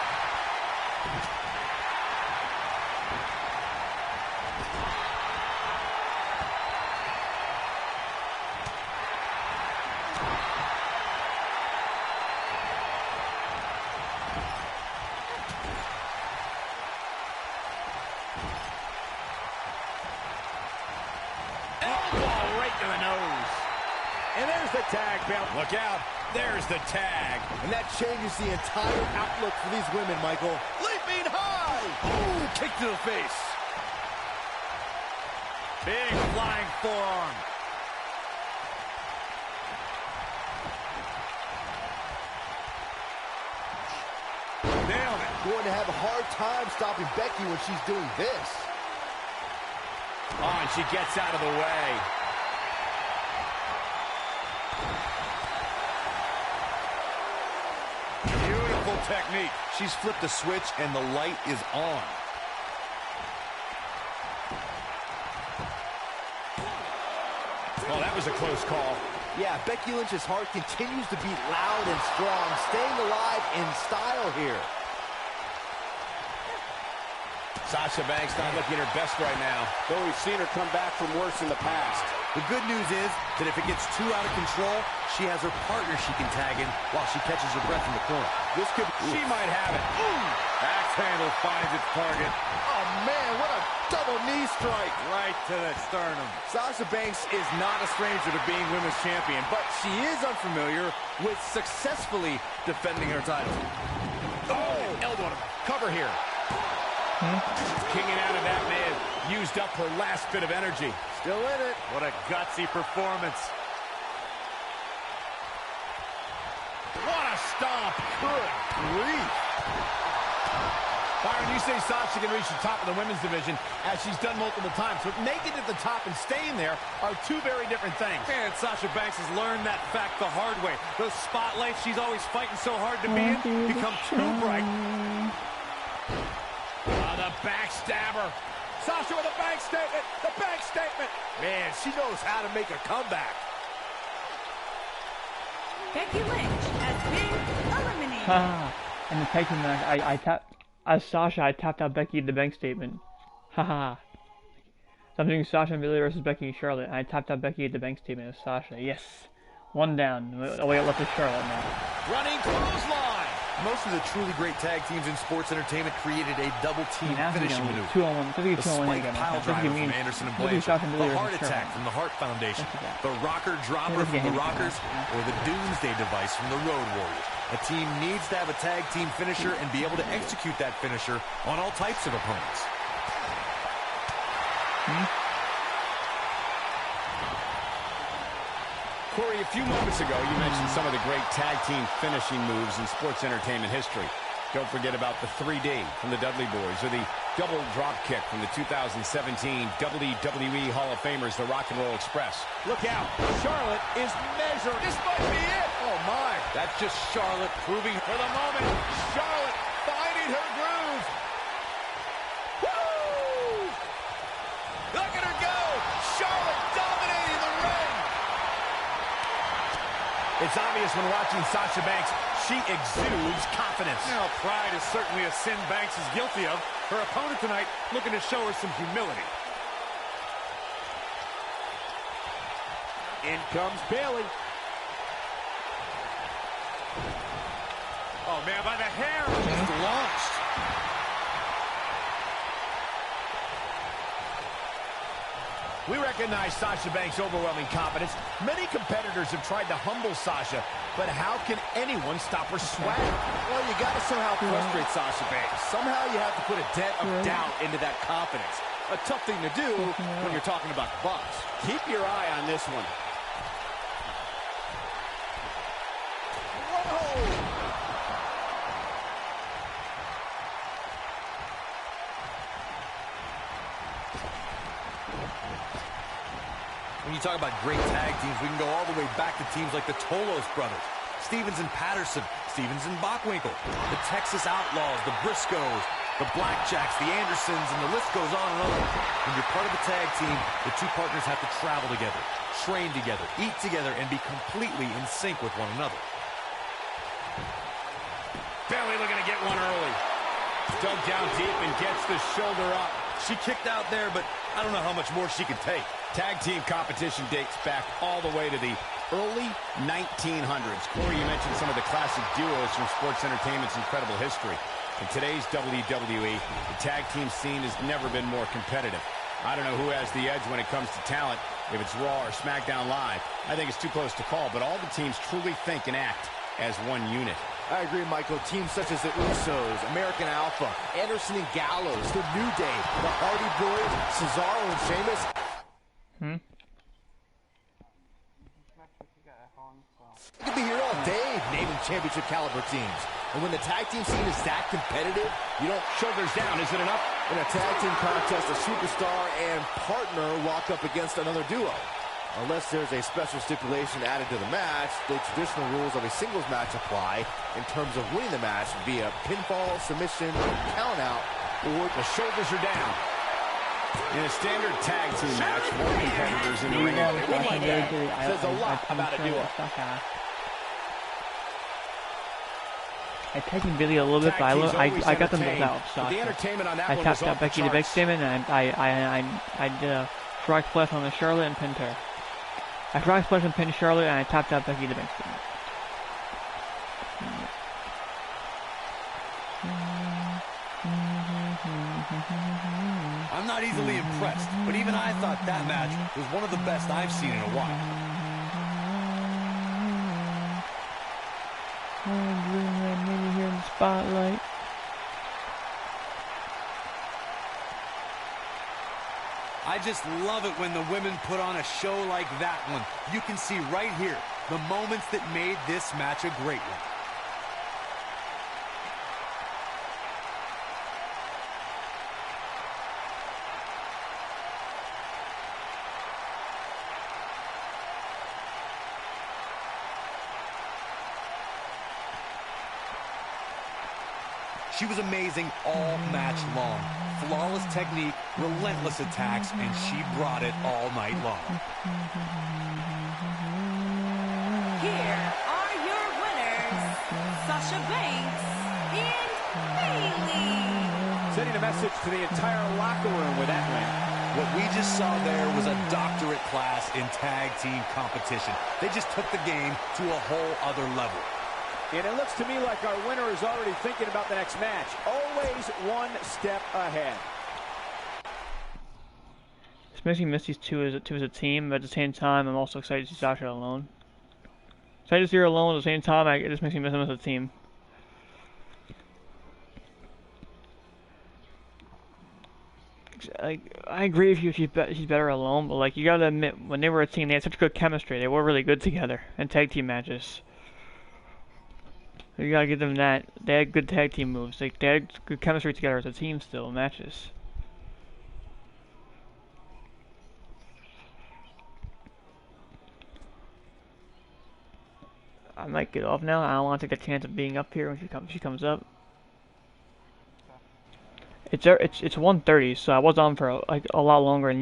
Elbow right to the nose. And there's the tag belt. Look out. There's the tag. And that changes the entire outlook for these women, Michael. Leaping high. Ooh, kick to the face. Big flying forearm. Nailed it. Going to have a hard time stopping Becky when she's doing this. Oh, and she gets out of the way. Beautiful technique. She's flipped a switch, and the light is on. Well, that was a close call. Yeah, Becky Lynch's heart continues to beat loud and strong, staying alive in style here. Sasha Banks not looking her best right now. Though we've seen her come back from worse in the past. The good news is that if it gets too out of control, she has her partner she can tag in while she catches her breath in the corner. This could, she might have it. Axe handle finds its target. Oh, man, what a double knee strike. Right to the sternum. Sasha Banks is not a stranger to being women's champion, but she is unfamiliar with successfully defending her title. Oh, elbow to cover here. Kicking out of that may have used up her last bit of energy. Still in it. What a gutsy performance. What a stomp. Good grief. Byron, you say Sasha can reach the top of the women's division, as she's done multiple times. But making it to the top and staying there are two very different things. And Sasha Banks has learned that fact the hard way. Those spotlights she's always fighting so hard to be in become too bright. The backstabber. Sasha with a bank statement. The bank statement. Man, she knows how to make a comeback. Becky Lynch has been eliminated. And the tag team match, I tapped, as Sasha, I tapped out Becky in the bank statement. Haha. So I'm doing Sasha and Billy versus Becky and Charlotte, and I tapped out Becky at the bank statement as Sasha. Yes. One down. All we got left is Charlotte now. Running clothesline. Most of the truly great tag teams in sports entertainment created a double-team finishing maneuver. 2-on-1. The spike pile driver from Anderson and Blanchard, the heart attack from the Hart Foundation, the rocker dropper from the Rockers, or the Doomsday device from the Road Warriors. A team needs to have a tag team finisher and be able to execute that finisher on all types of opponents. Corey, a few moments ago, you mentioned some of the great tag team finishing moves in sports entertainment history. Don't forget about the 3D from the Dudley Boys, or the double drop kick from the 2017 WWE Hall of Famers, the Rock and Roll Express. Look out. Charlotte is measuring. This might be it. Oh, my. That's just Charlotte proving For the moment, Charlotte finding her groove. Woo! Look at her go. Charlotte dominating the ring. It's obvious when watching Sasha Banks, she exudes confidence. Now, pride is certainly a sin Banks is guilty of. Her opponent tonight looking to show her some humility. In comes Bayley. Oh, man, by the hair. Just launched. We recognize Sasha Banks' overwhelming confidence. Many competitors have tried to humble Sasha, but how can anyone stop her swag? Well, you got to somehow frustrate Sasha Banks. Somehow you have to put a dent of doubt into that confidence. A tough thing to do when you're talking about the boss. Keep your eye on this one. Whoa! When you talk about great tag teams, we can go all the way back to teams like the Tolos brothers, Stevens and Patterson, Stevens and Bockwinkel, the Texas Outlaws, the Briscoes, the Blackjacks, the Andersons, and the list goes on and on. When you're part of a tag team, the two partners have to travel together, train together, eat together, and be completely in sync with one another. Bayley looking to get one early. Dug down deep and gets the shoulder up. She kicked out there, but I don't know how much more she can take. Tag team competition dates back all the way to the early 1900s. Corey, you mentioned some of the classic duos from sports entertainment's incredible history. In today's WWE, the tag team scene has never been more competitive. I don't know who has the edge when it comes to talent, if it's Raw or SmackDown Live. I think it's too close to call, but all the teams truly think and act as one unit. I agree, Michael. Teams such as the Usos, American Alpha, Anderson and Gallows, The New Day, the Hardy Boys, Cesaro and Sheamus. Hmm? You could be here all day naming championship caliber teams. And when the tag team scene is that competitive, you don't... Shoulders down, is it enough? In a tag team contest, a superstar and partner lock up against another duo. Unless there's a special stipulation added to the match, the traditional rules of a singles match apply in terms of winning the match via pinfall, submission, count out, or The shoulders are down. In a standard tag team match, more competitors in the ring. Says a lot about a duo. I tagged in Billy a little bit, but I got them both out. The entertainment on that I one tapped was out off the Becky the Big charts. Statement, and I did a frog splash on the Charlotte and pinned her. I frog splash and pinned Charlotte, and I tapped out Becky the Big Statement. I'm not easily impressed, but even I thought that match was one of the best I've seen in a while. Maybe here in the spotlight. I just love it when the women put on a show like that one. You can see right here the moments that made this match a great one. She was amazing all match long. Flawless technique, relentless attacks, and she brought it all night long. Here are your winners, Sasha Banks and Bayley. Sending a message to the entire locker room with that win. What we just saw there was a doctorate class in tag team competition. They just took the game to a whole other level. And it looks to me like our winner is already thinking about the next match. Always one step ahead. This makes me miss these two as a team, but at the same time, I'm also excited to see Sasha alone. Excited to see her alone at the same time, it just makes me miss them as a team. Like, I agree with you, she's better alone, but like, you gotta admit, when they were a team, they had such good chemistry. They were really good together in tag team matches. You gotta give them that. They had good tag team moves. Like, they had good chemistry together as a team still in matches. I might get off now. I don't want to take a chance of being up here when she comes up. It's 1:30, so I was on for like a lot longer than